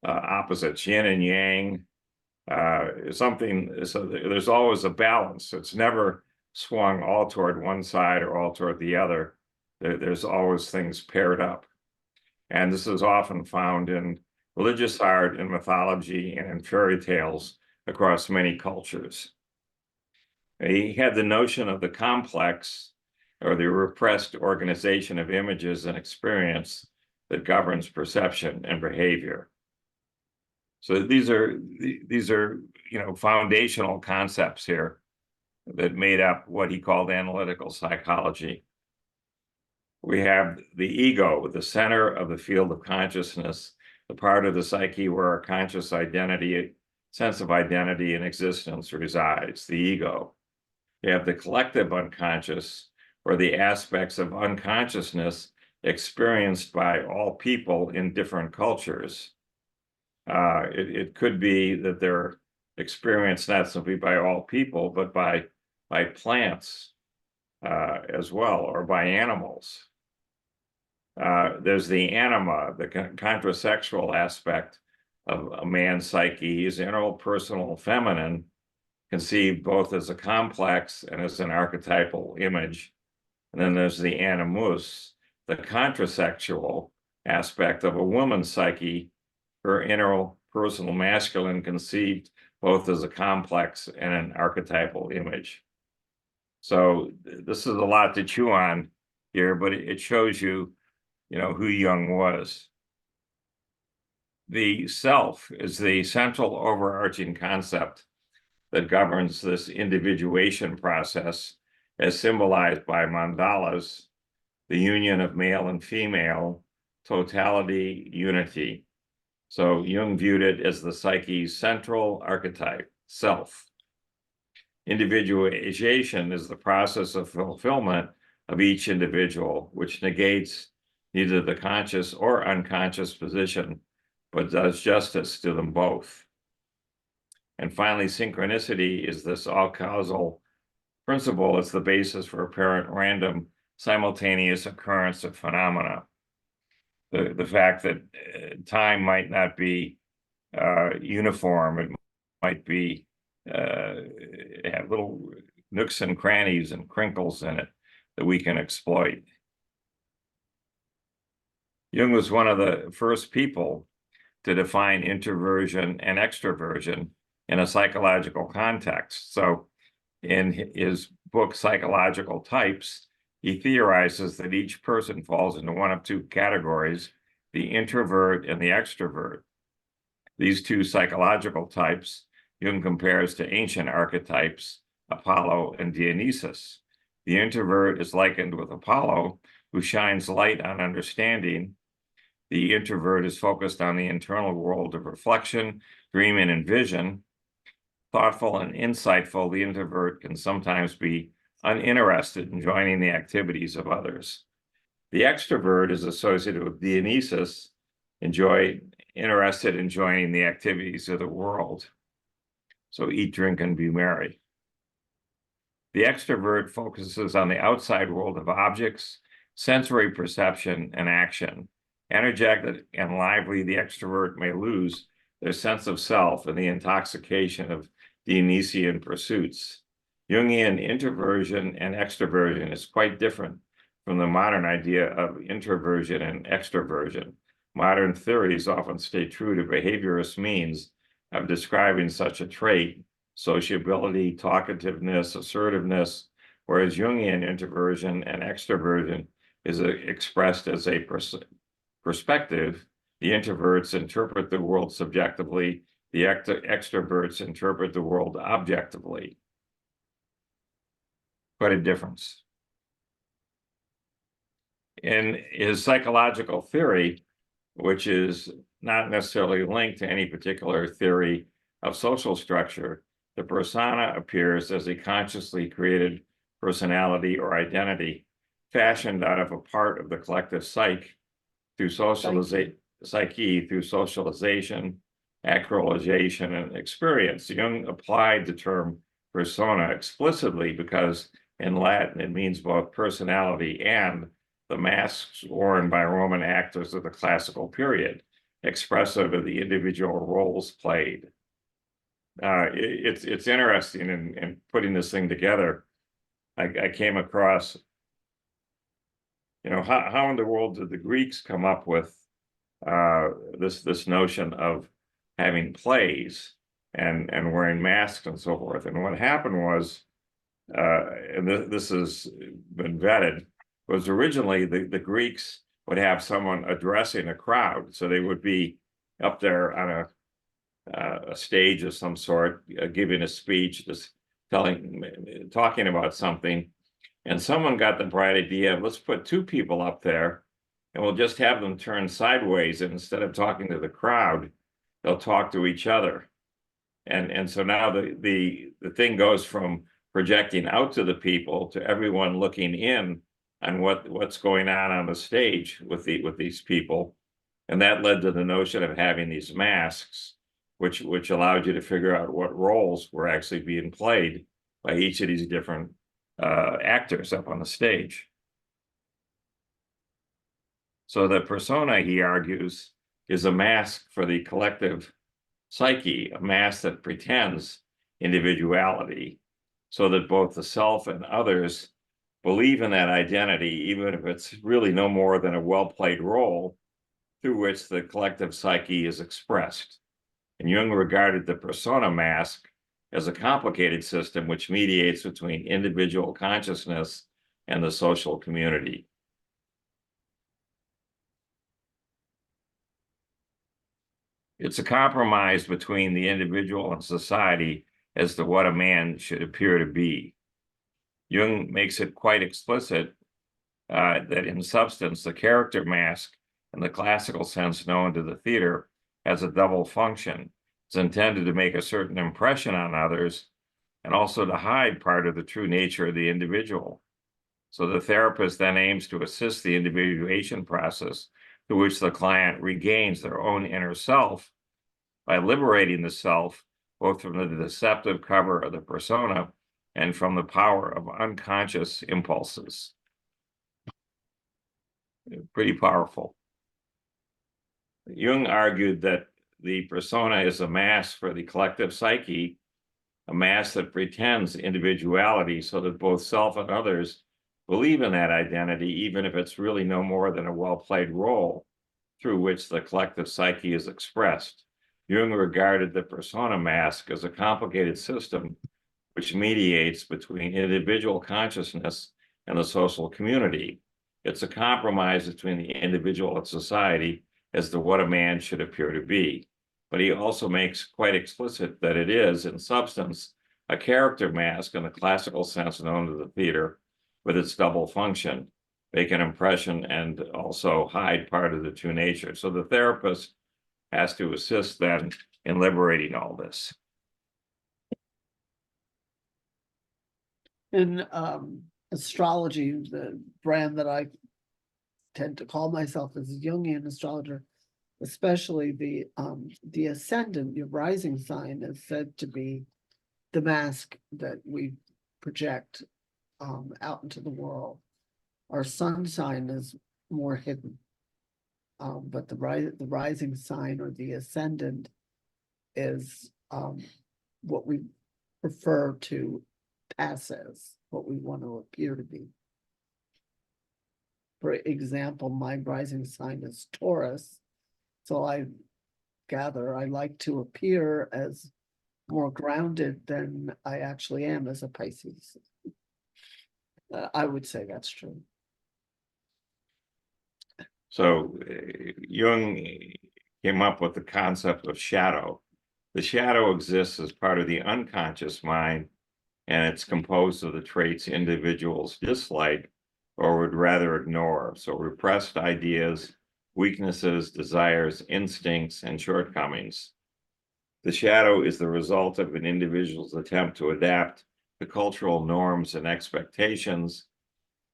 opposites, yin and yang, something, so there's always a balance. It's never swung all toward one side or all toward the other. There's always things paired up. And this is often found in religious art, in mythology, and in fairy tales across many cultures. He had the notion of the complex, or the repressed organization of images and experience that governs perception and behavior. So these are foundational concepts here that made up what he called analytical psychology. We have the ego, the center of the field of consciousness, the part of the psyche where our conscious identity, sense of identity and existence resides, the ego. You have the collective unconscious, or the aspects of unconsciousness experienced by all people in different cultures. It could be that they're experienced not simply by all people, but by plants as well, or by animals. There's the anima, the contrasexual aspect of a man's psyche. He's interpersonal feminine, conceived both as a complex and as an archetypal image. And then there's the animus, the contrasexual aspect of a woman's psyche, her interpersonal masculine, conceived both as a complex and an archetypal image. So this is a lot to chew on here, but it shows you, who Jung was. The self is the central overarching concept that governs this individuation process, as symbolized by mandalas, the union of male and female, totality, unity. So Jung viewed it as the psyche's central archetype, self. Individuation is the process of fulfillment of each individual, which negates neither the conscious or unconscious position, but does justice to them both. And finally, synchronicity is this all-causal principle. It's the basis for apparent random simultaneous occurrence of phenomena. The fact that time might not be uniform, it might be have little nooks and crannies and crinkles in it that we can exploit. Jung was one of the first people to define introversion and extroversion in a psychological context. So in his book, Psychological Types, he theorizes that each person falls into one of two categories, the introvert and the extrovert. These two psychological types, Jung compares to ancient archetypes, Apollo and Dionysus. The introvert is likened with Apollo, who shines light on understanding. The introvert is focused on the internal world of reflection, dreaming, and vision. Thoughtful and insightful, the introvert can sometimes be uninterested in joining the activities of others. The extrovert is associated with Dionysus, interested in joining the activities of the world. So eat, drink, and be merry. The extrovert focuses on the outside world of objects, sensory perception, and action. Energetic and lively, the extrovert may lose their sense of self in the intoxication of Dionysian pursuits. Jungian introversion and extroversion is quite different from the modern idea of introversion and extroversion. Modern theories often stay true to behaviorist means of describing such a trait, sociability, talkativeness, assertiveness, whereas Jungian introversion and extroversion is expressed as a perspective. The introverts interpret the world subjectively, the extroverts interpret the world objectively. quite a difference. In his psychological theory, which is not necessarily linked to any particular theory of social structure, the persona appears as a consciously created personality or identity fashioned out of a part of the collective psyche through psyche through socialization, actualization, and experience. Jung applied the term persona explicitly because in Latin it means both personality and the masks worn by Roman actors of the classical period, expressive of the individual roles played. It's interesting in putting this thing together. I came across, how in the world did the Greeks come up with this notion of having plays and wearing masks and so forth? And what happened was, and this has been vetted, was originally the Greeks would have someone addressing a crowd. So they would be up there on a stage of some sort, giving a speech, just talking about something. And someone got the bright idea of, let's put two people up there and we'll just have them turn sideways. And instead of talking to the crowd, they'll talk to each other. And so now the thing goes from projecting out to the people to everyone looking in on what's going on the stage with these people. And that led to the notion of having these masks, which allowed you to figure out what roles were actually being played by each of these different actors up on the stage. So the persona, he argues, is a mask for the collective psyche, a mask that pretends individuality, so that both the self and others believe in that identity, even if it's really no more than a well-played role through which the collective psyche is expressed. And Jung regarded the persona mask as a complicated system which mediates between individual consciousness and the social community. It's a compromise between the individual and society as to what a man should appear to be. Jung makes it quite explicit that in substance, the character mask, in the classical sense known to the theater, has a double function. It's intended to make a certain impression on others and also to hide part of the true nature of the individual. So the therapist then aims to assist the individuation process through which the client regains their own inner self by liberating the self both from the deceptive cover of the persona and from the power of unconscious impulses. Pretty powerful. Jung argued that the persona is a mask for the collective psyche, a mask that pretends individuality so that both self and others believe in that identity, even if it's really no more than a well-played role through which the collective psyche is expressed. Jung regarded the persona mask as a complicated system which mediates between individual consciousness and the social community. It's a compromise between the individual and society as to what a man should appear to be. But he also makes quite explicit that it is, in substance, a character mask in the classical sense known to the theater, with its double function, make an impression and also hide part of the true nature. So the therapist has to assist them in liberating all this. In astrology, the brand that I tend to call myself as a Jungian astrologer, especially the ascendant, your rising sign, is said to be the mask that we project out into the world. Our sun sign is more hidden, but the rising sign or the ascendant is what we prefer to pass as, what we want to appear to be. For example, my rising sign is Taurus, so I gather I like to appear as more grounded than I actually am as a Pisces. I would say that's true. So Jung came up with the concept of shadow. The shadow exists as part of the unconscious mind and it's composed of the traits individuals dislike or would rather ignore. So repressed ideas, weaknesses, desires, instincts, and shortcomings. The shadow is the result of an individual's attempt to adapt to cultural norms and expectations.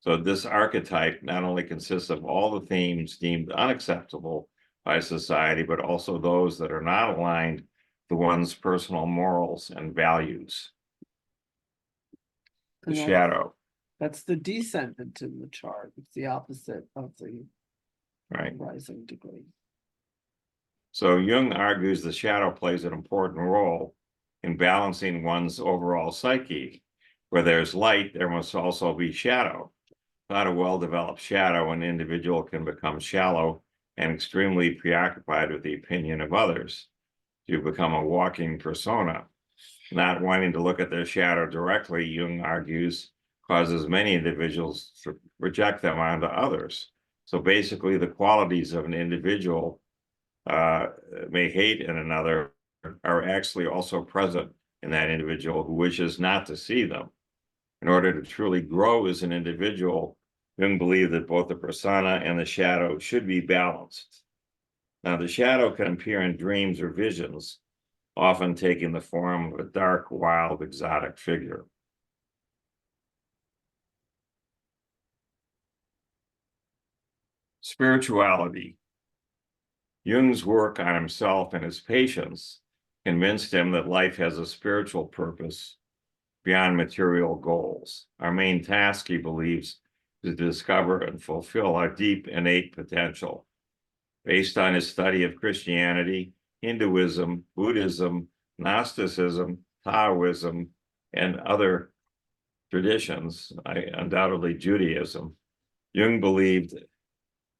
So this archetype not only consists of all the themes deemed unacceptable by society, but also those that are not aligned to one's personal morals and values. The And shadow, that's the descendant in the chart. It's the opposite of the right? rising degree. So Jung argues the shadow plays an important role in balancing one's overall psyche. Where there's light, there must also be shadow. Without a well-developed shadow, an individual can become shallow and extremely preoccupied with the opinion of others. You become a walking persona. Not wanting to look at their shadow directly, Jung argues, causes many individuals to project them onto others. So basically, the qualities of an individual may hate in another are actually also present in that individual who wishes not to see them. In order to truly grow as an individual, Jung believed that both the persona and the shadow should be balanced. Now, the shadow can appear in dreams or visions, often taking the form of a dark, wild, exotic figure. Spirituality. Jung's work on himself and his patients convinced him that life has a spiritual purpose beyond material goals. Our main task, he believes, is to discover and fulfill our deep innate potential. Based on his study of Christianity, Hinduism, Buddhism, Gnosticism, Taoism, and other traditions, undoubtedly Judaism, Jung believed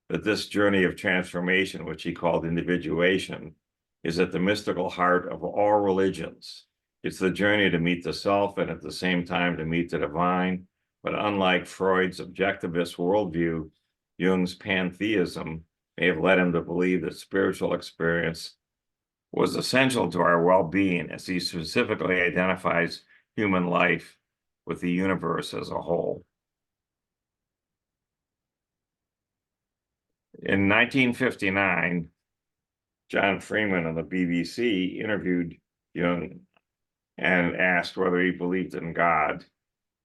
that this journey of transformation, which he called individuation, is at the mystical heart of all religions. It's the journey to meet the self and at the same time to meet the divine. But unlike Freud's objectivist worldview, Jung's pantheism may have led him to believe that spiritual experience was essential to our well-being, as he specifically identifies human life with the universe as a whole. In 1959, John Freeman on the BBC interviewed Jung and asked whether he believed in God.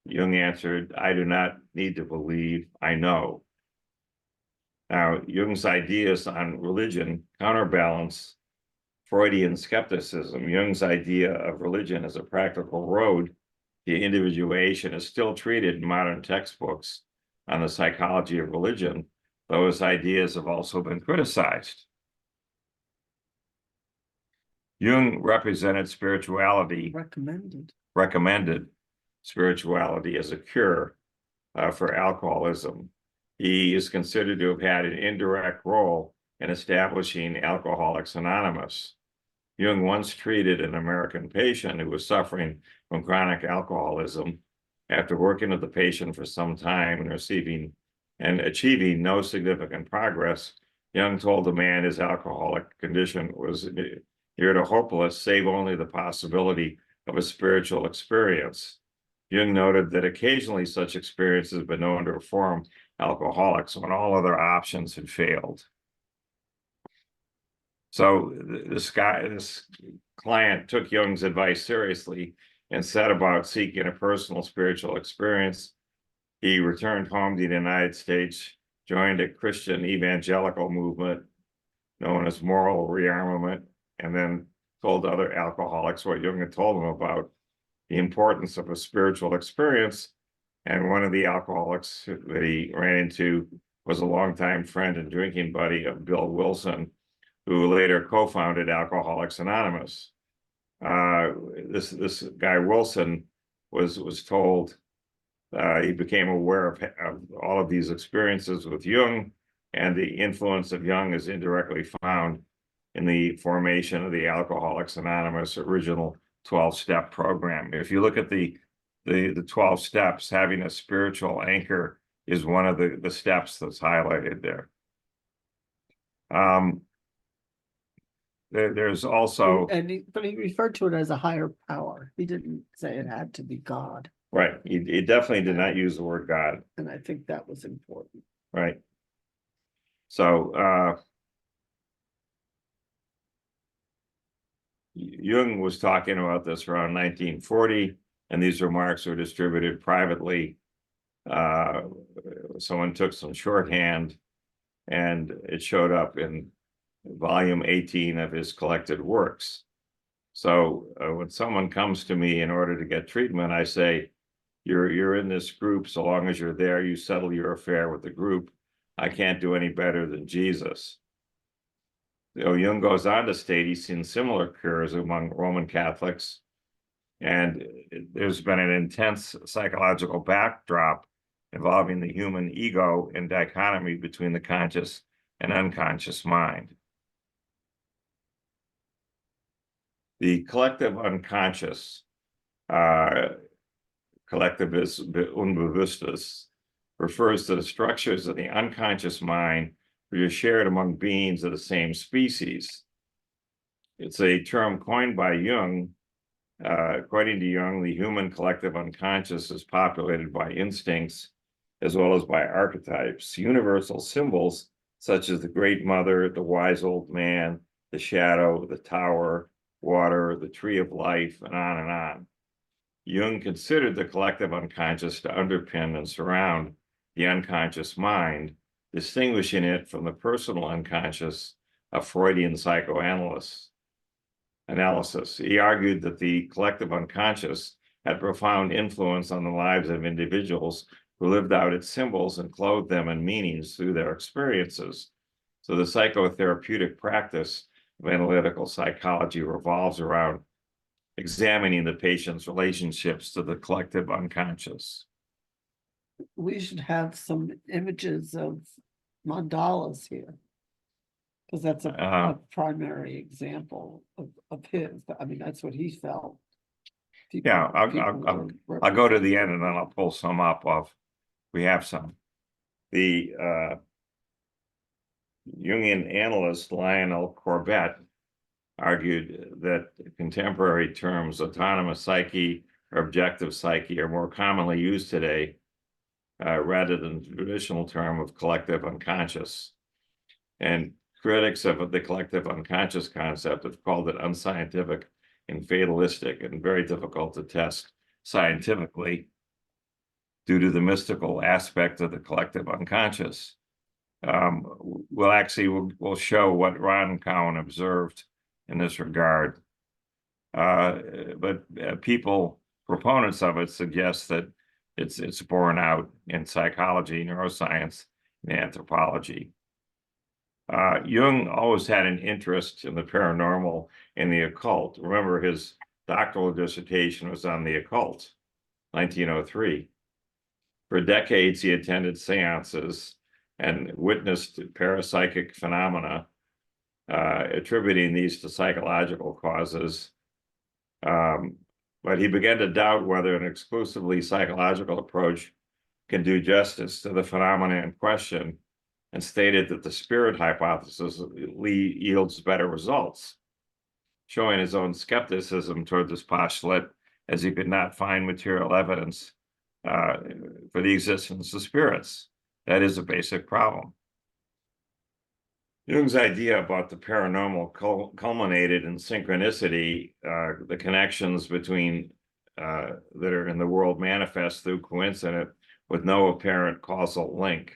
Jung answered, "I do not need to believe, I know." Now, Jung's ideas on religion counterbalance Freudian skepticism. Jung's idea of religion as a practical road to individuation is still treated in modern textbooks on the psychology of religion. Those ideas have also been criticized. Jung represented spirituality, recommended spirituality as a cure for alcoholism. He is considered to have had an indirect role in establishing Alcoholics Anonymous. Jung once treated an American patient who was suffering from chronic alcoholism. After working with the patient for some time and achieving no significant progress, Jung told the man his alcoholic condition was near to hopeless, save only the possibility of a spiritual experience. Jung noted that occasionally such experiences have been known to reform alcoholics when all other options had failed. So this client took Jung's advice seriously and set about seeking a personal spiritual experience. He returned home to the United States, joined a Christian evangelical movement known as moral rearmament, and then told other alcoholics what Jung had told them about the importance of a spiritual experience. And one of the alcoholics that he ran into was a longtime friend and drinking buddy of Bill Wilson, who later co-founded Alcoholics Anonymous. This guy Wilson was told, he became aware of all of these experiences with Jung, and the influence of Jung is indirectly found in the formation of the Alcoholics Anonymous original 12-step program. If you look at the 12 steps, having a spiritual anchor is one of the steps that's highlighted there. there's also, But he referred to it as a higher power. He didn't say it had to be God. right, he definitely did not use the word God, And I think that was important. right? So, Jung was talking about this around 1940, and these remarks were distributed privately. Someone took some shorthand, and it showed up in volume 18 of his collected works. So when someone comes to me in order to get treatment, I say, you're in this group. So long as you're there, you settle your affair with the group. I can't do any better than Jesus. Jung goes on to state he's seen similar cures among Roman Catholics, and there's been an intense psychological backdrop involving the human ego and dichotomy between the conscious and unconscious mind. The collective unconscious, collectivus unbewusstes, refers to the structures of the unconscious mind which are shared among beings of the same species. It's a term coined by Jung. According to Jung, the human collective unconscious is populated by instincts as well as by archetypes, universal symbols such as the Great Mother, the Wise Old Man, the Shadow, the Tower, water, the Tree of Life, and on and on. Jung considered the collective unconscious to underpin and surround the unconscious mind, distinguishing it from the personal unconscious of Freudian psychoanalysis. He argued that the collective unconscious had profound influence on the lives of individuals who lived out its symbols and clothed them in meanings through their experiences. So the psychotherapeutic practice of analytical psychology revolves around examining the patient's relationships to the collective unconscious. We should have some images of mandalas here. Because that's a primary example of his. I mean, that's what he felt. Yeah, I'll go to the end and then I'll pull some up of, we have some. The Jungian analyst Lionel Corbett argued that contemporary terms, autonomous psyche or objective psyche, are more commonly used today rather than the traditional term of collective unconscious. And critics of the collective unconscious concept have called it unscientific and fatalistic and very difficult to test scientifically due to the mystical aspect of the collective unconscious. We'll show what Ron Cowan observed in this regard. But proponents of it suggest that it's borne out in psychology, neuroscience, and anthropology. Jung always had an interest in the paranormal and the occult. Remember, his doctoral dissertation was on the occult, 1903. For decades, he attended seances and witnessed parapsychic phenomena, attributing these to psychological causes. But he began to doubt whether an exclusively psychological approach can do justice to the phenomena in question, and stated that the spirit hypothesis yields better results, showing his own skepticism toward this postulate, as he could not find material evidence for the existence of spirits. That is a basic problem. Jung's idea about the paranormal culminated in synchronicity, the connections between that are in the world manifest through coincidence with no apparent causal link.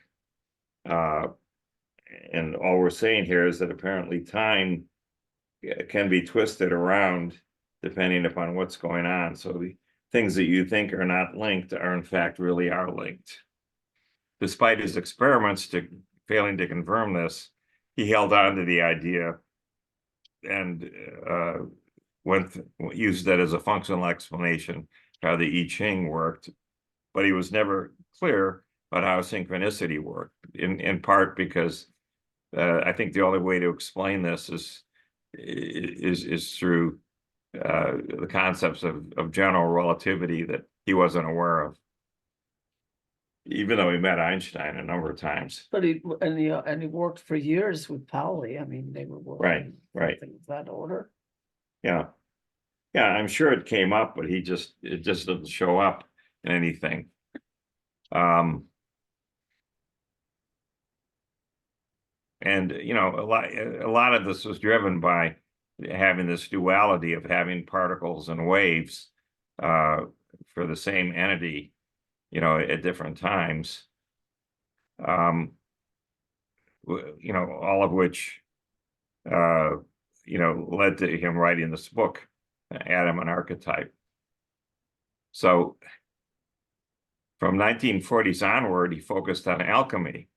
And all we're saying here is that apparently time can be twisted around depending upon what's going on. So the things that you think are not linked are in fact really are linked. Despite his experiments failing to confirm this, he held on to the idea and used that as a functional explanation how the I Ching worked, but he was never clear about how synchronicity worked, in part because I think the only way to explain this is through the concepts of general relativity that he wasn't aware of. even though he met Einstein a number of times. But he worked for years with Pauli. I mean, they were working. Right, right. Something of that order. Yeah. Yeah, I'm sure it came up, but it just doesn't show up in anything. And you know, a lot of this was driven by having this duality of having particles and waves for the same entity, you know, at different times. You know, all of which you know, led to him writing this book, Adam and Archetype. So from 1940s onward, he focused on alchemy.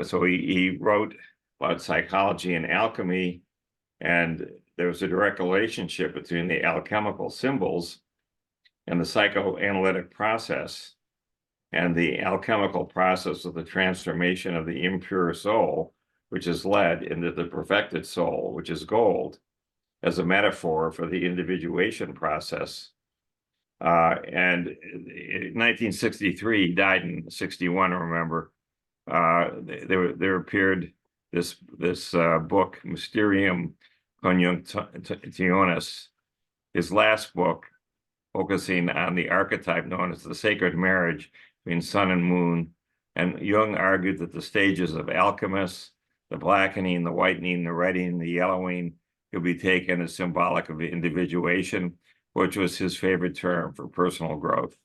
So he wrote about psychology and alchemy, and there was a direct relationship between the alchemical symbols and the psychoanalytic process, and the alchemical process of the transformation of the impure soul, which is lead, into the perfected soul, which is gold, as a metaphor for the individuation process. And in 1963, he died in 61, remember, there appeared this book, Mysterium Conjunctionis, his last book, focusing on the archetype known as the sacred marriage between sun and moon. And Jung argued that the stages of alchemists, the blackening, the whitening, the reddening, the yellowing, could be taken as symbolic of individuation, which was his favorite term for personal growth.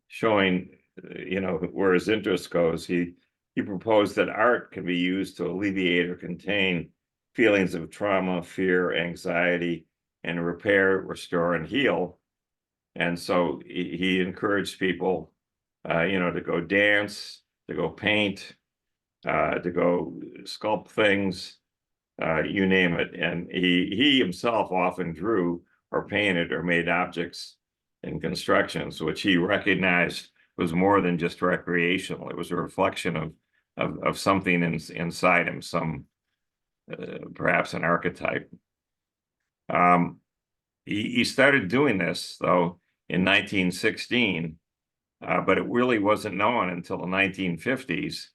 Showing, you know, where his interest goes, he proposed that art can be used to alleviate or contain feelings of trauma, fear, anxiety, and repair, restore, and heal. And so he encouraged people, you know, to go dance, to go paint, to go sculpt things, you name it. And he himself often drew or painted or made objects in constructions, which he recognized was more than just recreational. It was a reflection of something inside him, some perhaps an archetype. He started doing this, though, in 1916, but it really wasn't known until the 1950s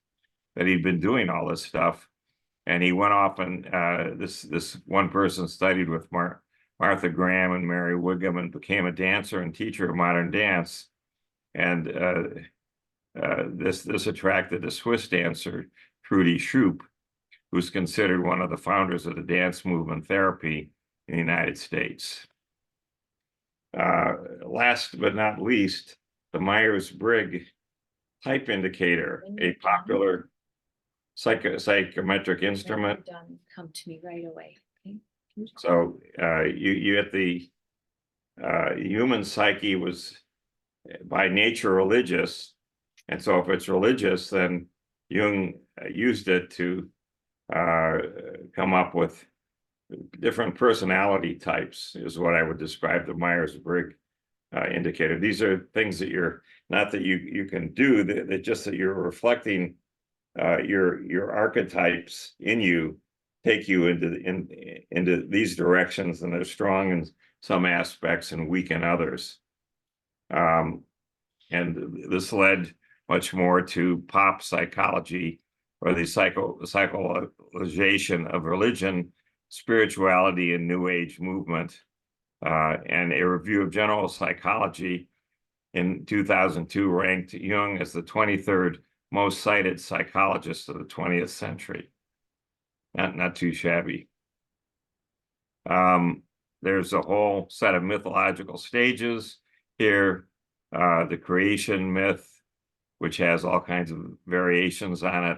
that he'd been doing all this stuff. And he went off and this one person studied with Martha Graham and Mary Wiggum and became a dancer and teacher of modern dance. And this attracted a Swiss dancer, Trudy Schrupp, who's considered one of the founders of the dance movement therapy in the United States. Last but not least, the Myers-Briggs type indicator, a popular psychometric instrument. Done, come to me right away. Okay. So you at the human psyche was by nature religious, and so if it's religious, then Jung used it to come up with different personality types, is what I would describe the Myers-Briggs indicator. These are things that you're not that you can do, that just that you're reflecting your archetypes in you, take you into these directions, and they're strong in some aspects and weak in others. And this led much more to pop psychology, or the psychologization of religion, spirituality, and New Age movement. And a review of general psychology in 2002 ranked Jung as the 23rd most cited psychologist of the 20th century. Not too shabby. There's a whole set of mythological stages here. The creation myth, which has all kinds of variations on it.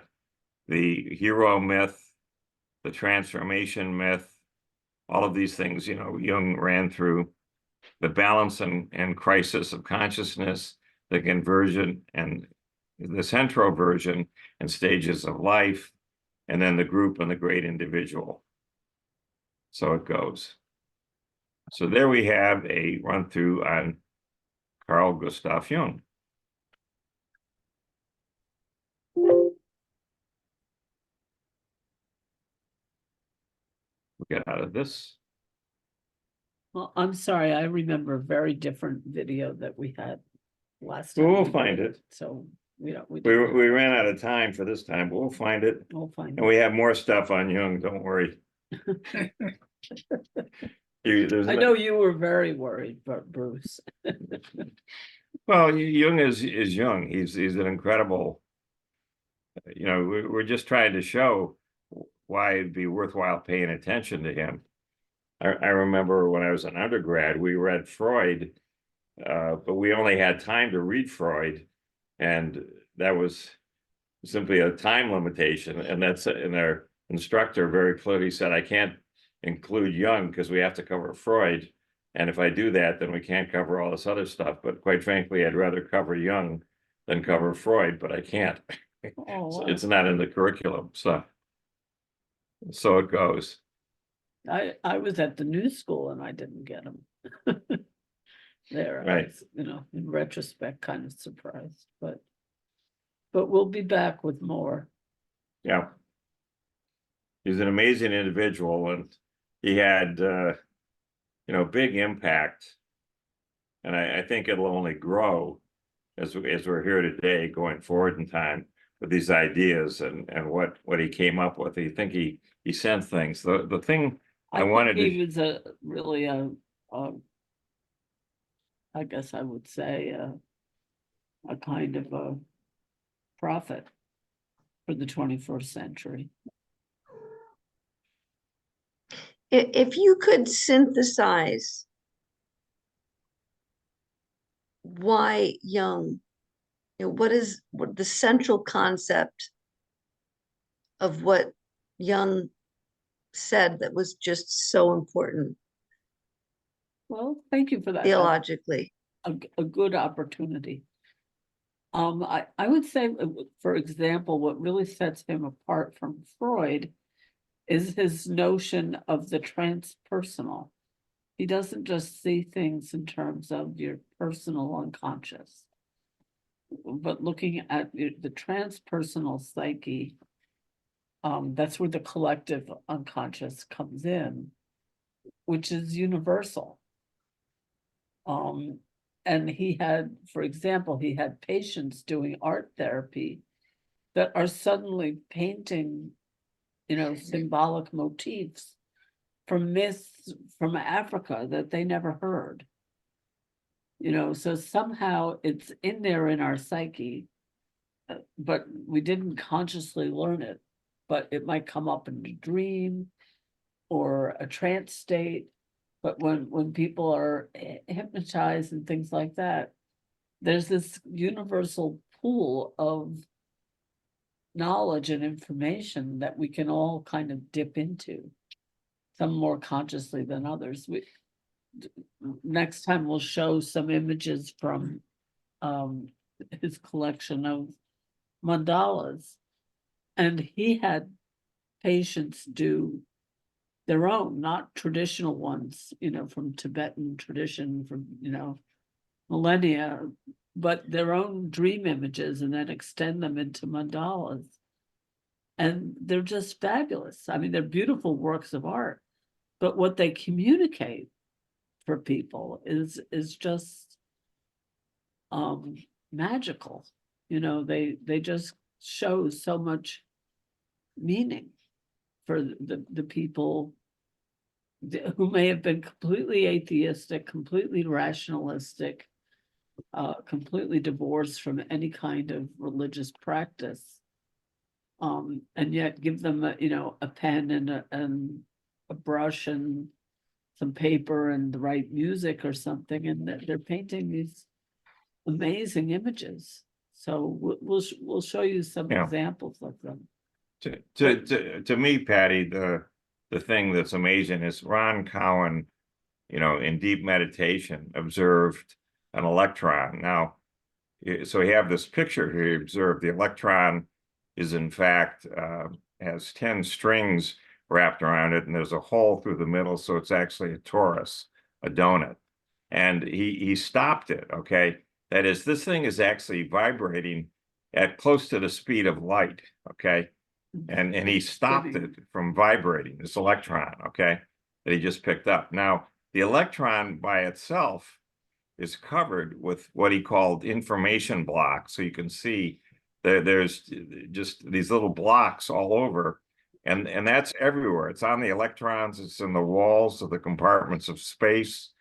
The hero myth, the transformation myth, all of these things, you know, Jung ran through. The balance and crisis of consciousness, the conversion and the centroversion and stages of life, and then the group and the great individual. So it goes. So there we have a run through on Carl Gustav Jung. We'll get out of this. Well, I'm sorry, I remember a very different video that we had last time. We'll we find did it. So we don't, we We didn't. ran out of time for this time, but we'll find it. We'll find And we have more stuff on Jung, don't worry. There's I know you were very worried, but Bruce. Well, Jung is Jung. He's an incredible, we're just trying to show why it'd be worthwhile paying attention to him. I remember when I was an undergrad, we read Freud, but we only had time to read Freud, and that was simply a time limitation. And our instructor very clearly said, I can't include Jung because we have to cover Freud. And if I do that, then we can't cover all this other stuff. But quite frankly, I'd rather cover Jung than cover Freud, but I can't. Oh, wow. It's not in the curriculum, so it goes. I was at the new school and I didn't get them. There, I Right. was, in retrospect, kind of surprised, but we'll be back with more. Yeah. He's an amazing individual, and he had, big impact. And I think it'll only grow as we're here today, going forward in time with these ideas and what he came up with. I think he sent things. The thing I wanted think to. he was a really I guess I would say a kind of a prophet for the 21st century. If you could synthesize why Jung, what is the central concept of what Jung said that was just so important Well, thank you for that. theologically? A good opportunity. I would say, for example, what really sets him apart from Freud is his notion of the transpersonal. He doesn't just see things in terms of your personal unconscious, but looking at the transpersonal psyche. That's where the collective unconscious comes in, which is universal. And he had, for example, he had patients doing art therapy that are suddenly painting, symbolic motifs from myths from Africa that they never heard. So somehow it's in there in our psyche, but we didn't consciously learn it, but it might come up in a dream or a trance state. But when people are hypnotized and things like that, there's this universal pool of knowledge and information that we can all kind of dip into, some more consciously than others. Next time we'll show some images from his collection of mandalas, and he had patients do their own, not traditional ones, from Tibetan tradition, from, millennia, but their own dream images, and then extend them into mandalas. And they're just fabulous. I mean, they're beautiful works of art, but what they communicate for people is just magical. They just show so much meaning for the people who may have been completely atheistic, completely rationalistic, completely divorced from any kind of religious practice, and yet give them a pen and a brush and some paper and the right music or something, and they're painting these amazing images. So we'll show you some examples of them. To me, Patty, the thing that's amazing is Ron Cowan, in deep meditation, observed an electron. Now, so we have this picture here. He observed the electron is in fact has 10 strings wrapped around it, and there's a hole through the middle, so it's actually a torus, a donut. And he stopped it. Okay, that is, this thing is actually vibrating at close to the speed of light. Okay. And he stopped it from vibrating, this electron, okay, that he just picked up. Now, the electron by itself is covered with what he called information blocks. So you can see there's just these little blocks all over, and that's everywhere. It's on the electrons, it's in the walls of the compartments of space,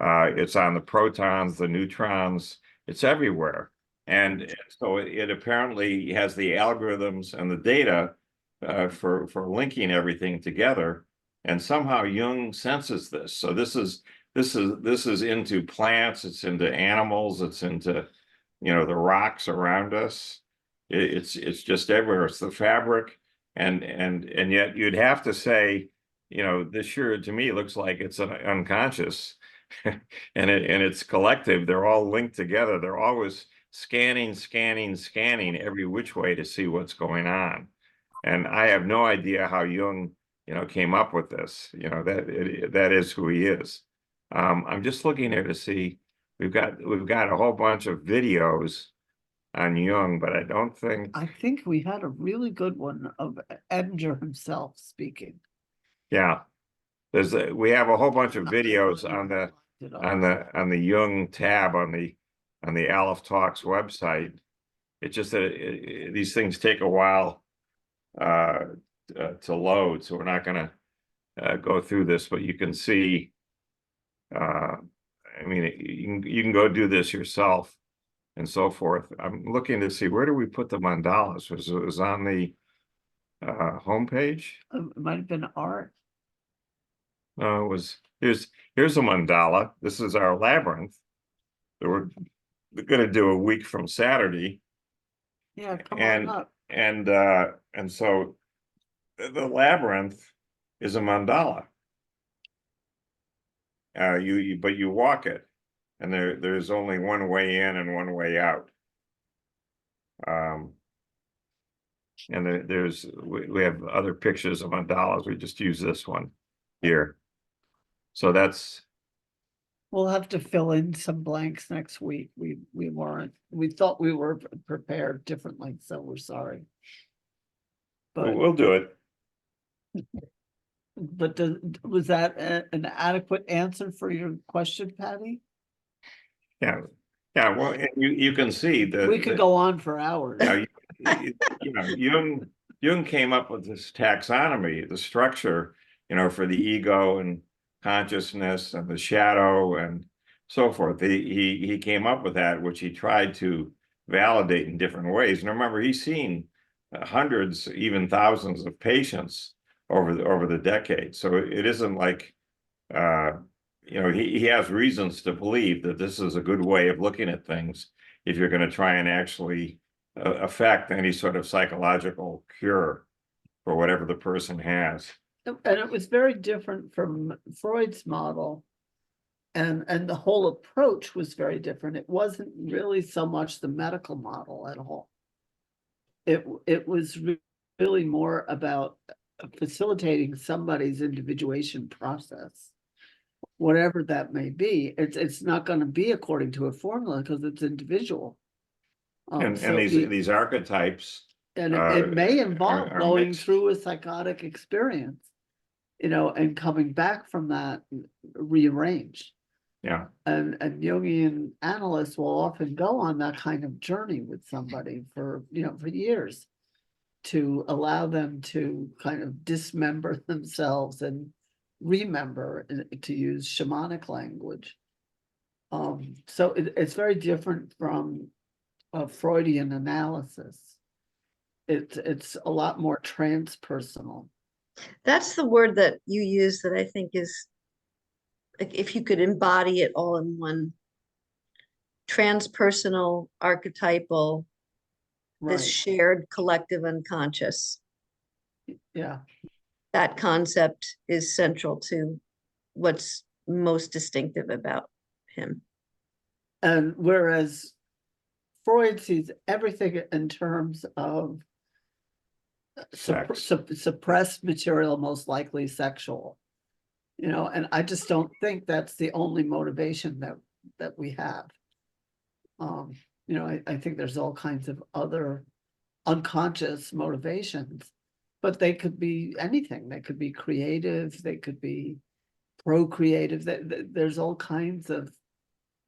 it's on the protons, the neutrons, it's everywhere. And so it apparently has the algorithms and the data for linking everything together. And somehow Jung senses this. So this is into plants, it's into animals, it's into, you know, the rocks around us. It's just everywhere. It's the fabric, and yet you'd have to say, you know, this sure to me looks like it's an unconscious, and it's collective. They're all linked together. They're always scanning every which way to see what's going on. And I have no idea how Jung, you know, came up with this. You know, that is who he is. I'm just looking here to see. We've got a whole bunch of videos on Jung, but I don't think. I think we had a really good one of Edinger himself speaking. Yeah, we have a whole bunch of videos on the Jung tab on the Aleph Talks website. It's just that these things take a while to load, so we're not going to go through this, but you can see. I mean, you can go do this yourself and so forth. I'm looking to see, where do we put the mandalas? Was it on the homepage? It might have been art. No, it was, here's a mandala. This is our labyrinth that we're going to do a week from Saturday. Yeah, come on up. And so the labyrinth is a mandala. But you walk it, and there's only one way in and one way out. And we have other pictures of mandalas. We just use this one here. So that's. We'll have to fill in some blanks next week. We thought we were prepared differently, so we're sorry. But We'll do it. But was that an adequate answer for your question, Patty? Yeah. Well, and you can see that We could go on for hours. You know, Jung came up with this taxonomy, the structure, you know, for the ego and consciousness and the shadow and so forth. He came up with that, which he tried to validate in different ways. And remember, he's seen hundreds, even thousands of patients over the decades. So it isn't like, you know, he has reasons to believe that this is a good way of looking at things if you're going to try and actually affect any sort of psychological cure for whatever the person has. And it was very different from Freud's model. And the whole approach was very different. It wasn't really so much the medical model at all. It was really more about facilitating somebody's individuation process, whatever that may be. It's not going to be according to a formula because it's individual. And these archetypes, and it may involve are going mixed. through a psychotic experience, you know, and coming back from that rearranged. Yeah. And Jungian analysts will often go on that kind of journey with somebody for, you know, for years, to allow them to kind of dismember themselves and remember, to use shamanic language. So it's very different from a Freudian analysis. It's a lot more transpersonal. That's the word that you use that I think is, like, if you could embody it all in one: transpersonal, archetypal, this Right. shared collective unconscious. Yeah. That concept is central to what's most distinctive about him. And whereas Freud sees everything in terms of suppressed material, most likely sexual, you know, and I just don't think that's the only motivation that we have. You know, I think there's all kinds of other unconscious motivations, but they could be anything. They could be creative, they could be procreative, there's all kinds of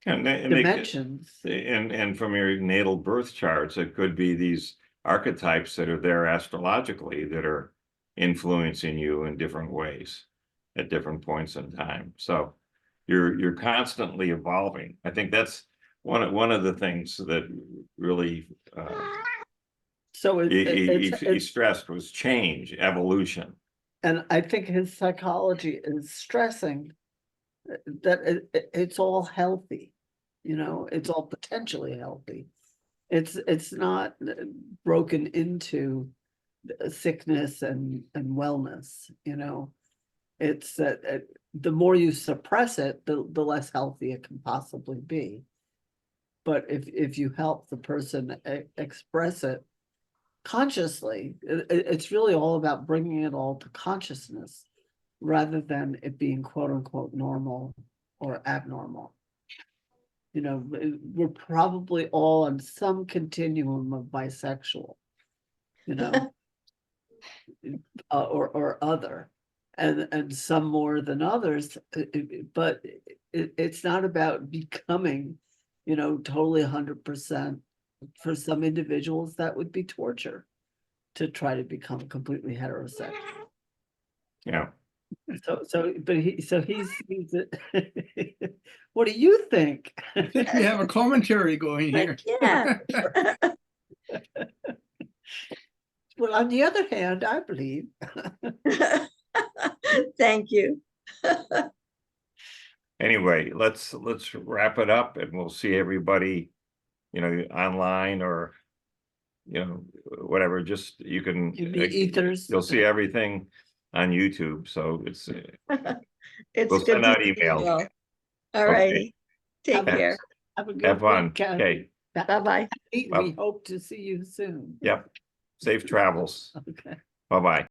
And they could- dimensions. and from your natal birth charts, it could be these archetypes that are there astrologically that are influencing you in different ways at different points in time. So you're constantly evolving. I think that's one of the things that really So he stressed was change, evolution. and I think his psychology is stressing that it's all healthy, you know, it's all potentially healthy. It's not broken into sickness and wellness, you know. It's that the more you suppress it, the less healthy it can possibly be. But if you help the person express it consciously, it's really all about bringing it all to consciousness rather than it being quote unquote normal or abnormal. You know, we're probably all on some continuum of bisexual, you know, or other, and some more than others, but it's not about becoming, you know, totally 100%. For some individuals, that would be torture to try to become completely heterosexual. Yeah. But he's what do you think? I think we have a commentary going here. Yeah. Well, on the other hand, I believe. Thank you. Anyway, let's wrap it up and we'll see everybody, you know, online or, you know, whatever, just you can, In the ethers. you'll see everything on YouTube. So it's, It's we'll good send to out see you emails. all. All righty. Take Have a- care. Have a good Have fun. weekend. Okay. Bye-bye. We hope to see you soon. Yep. Safe travels. Okay. Bye-bye.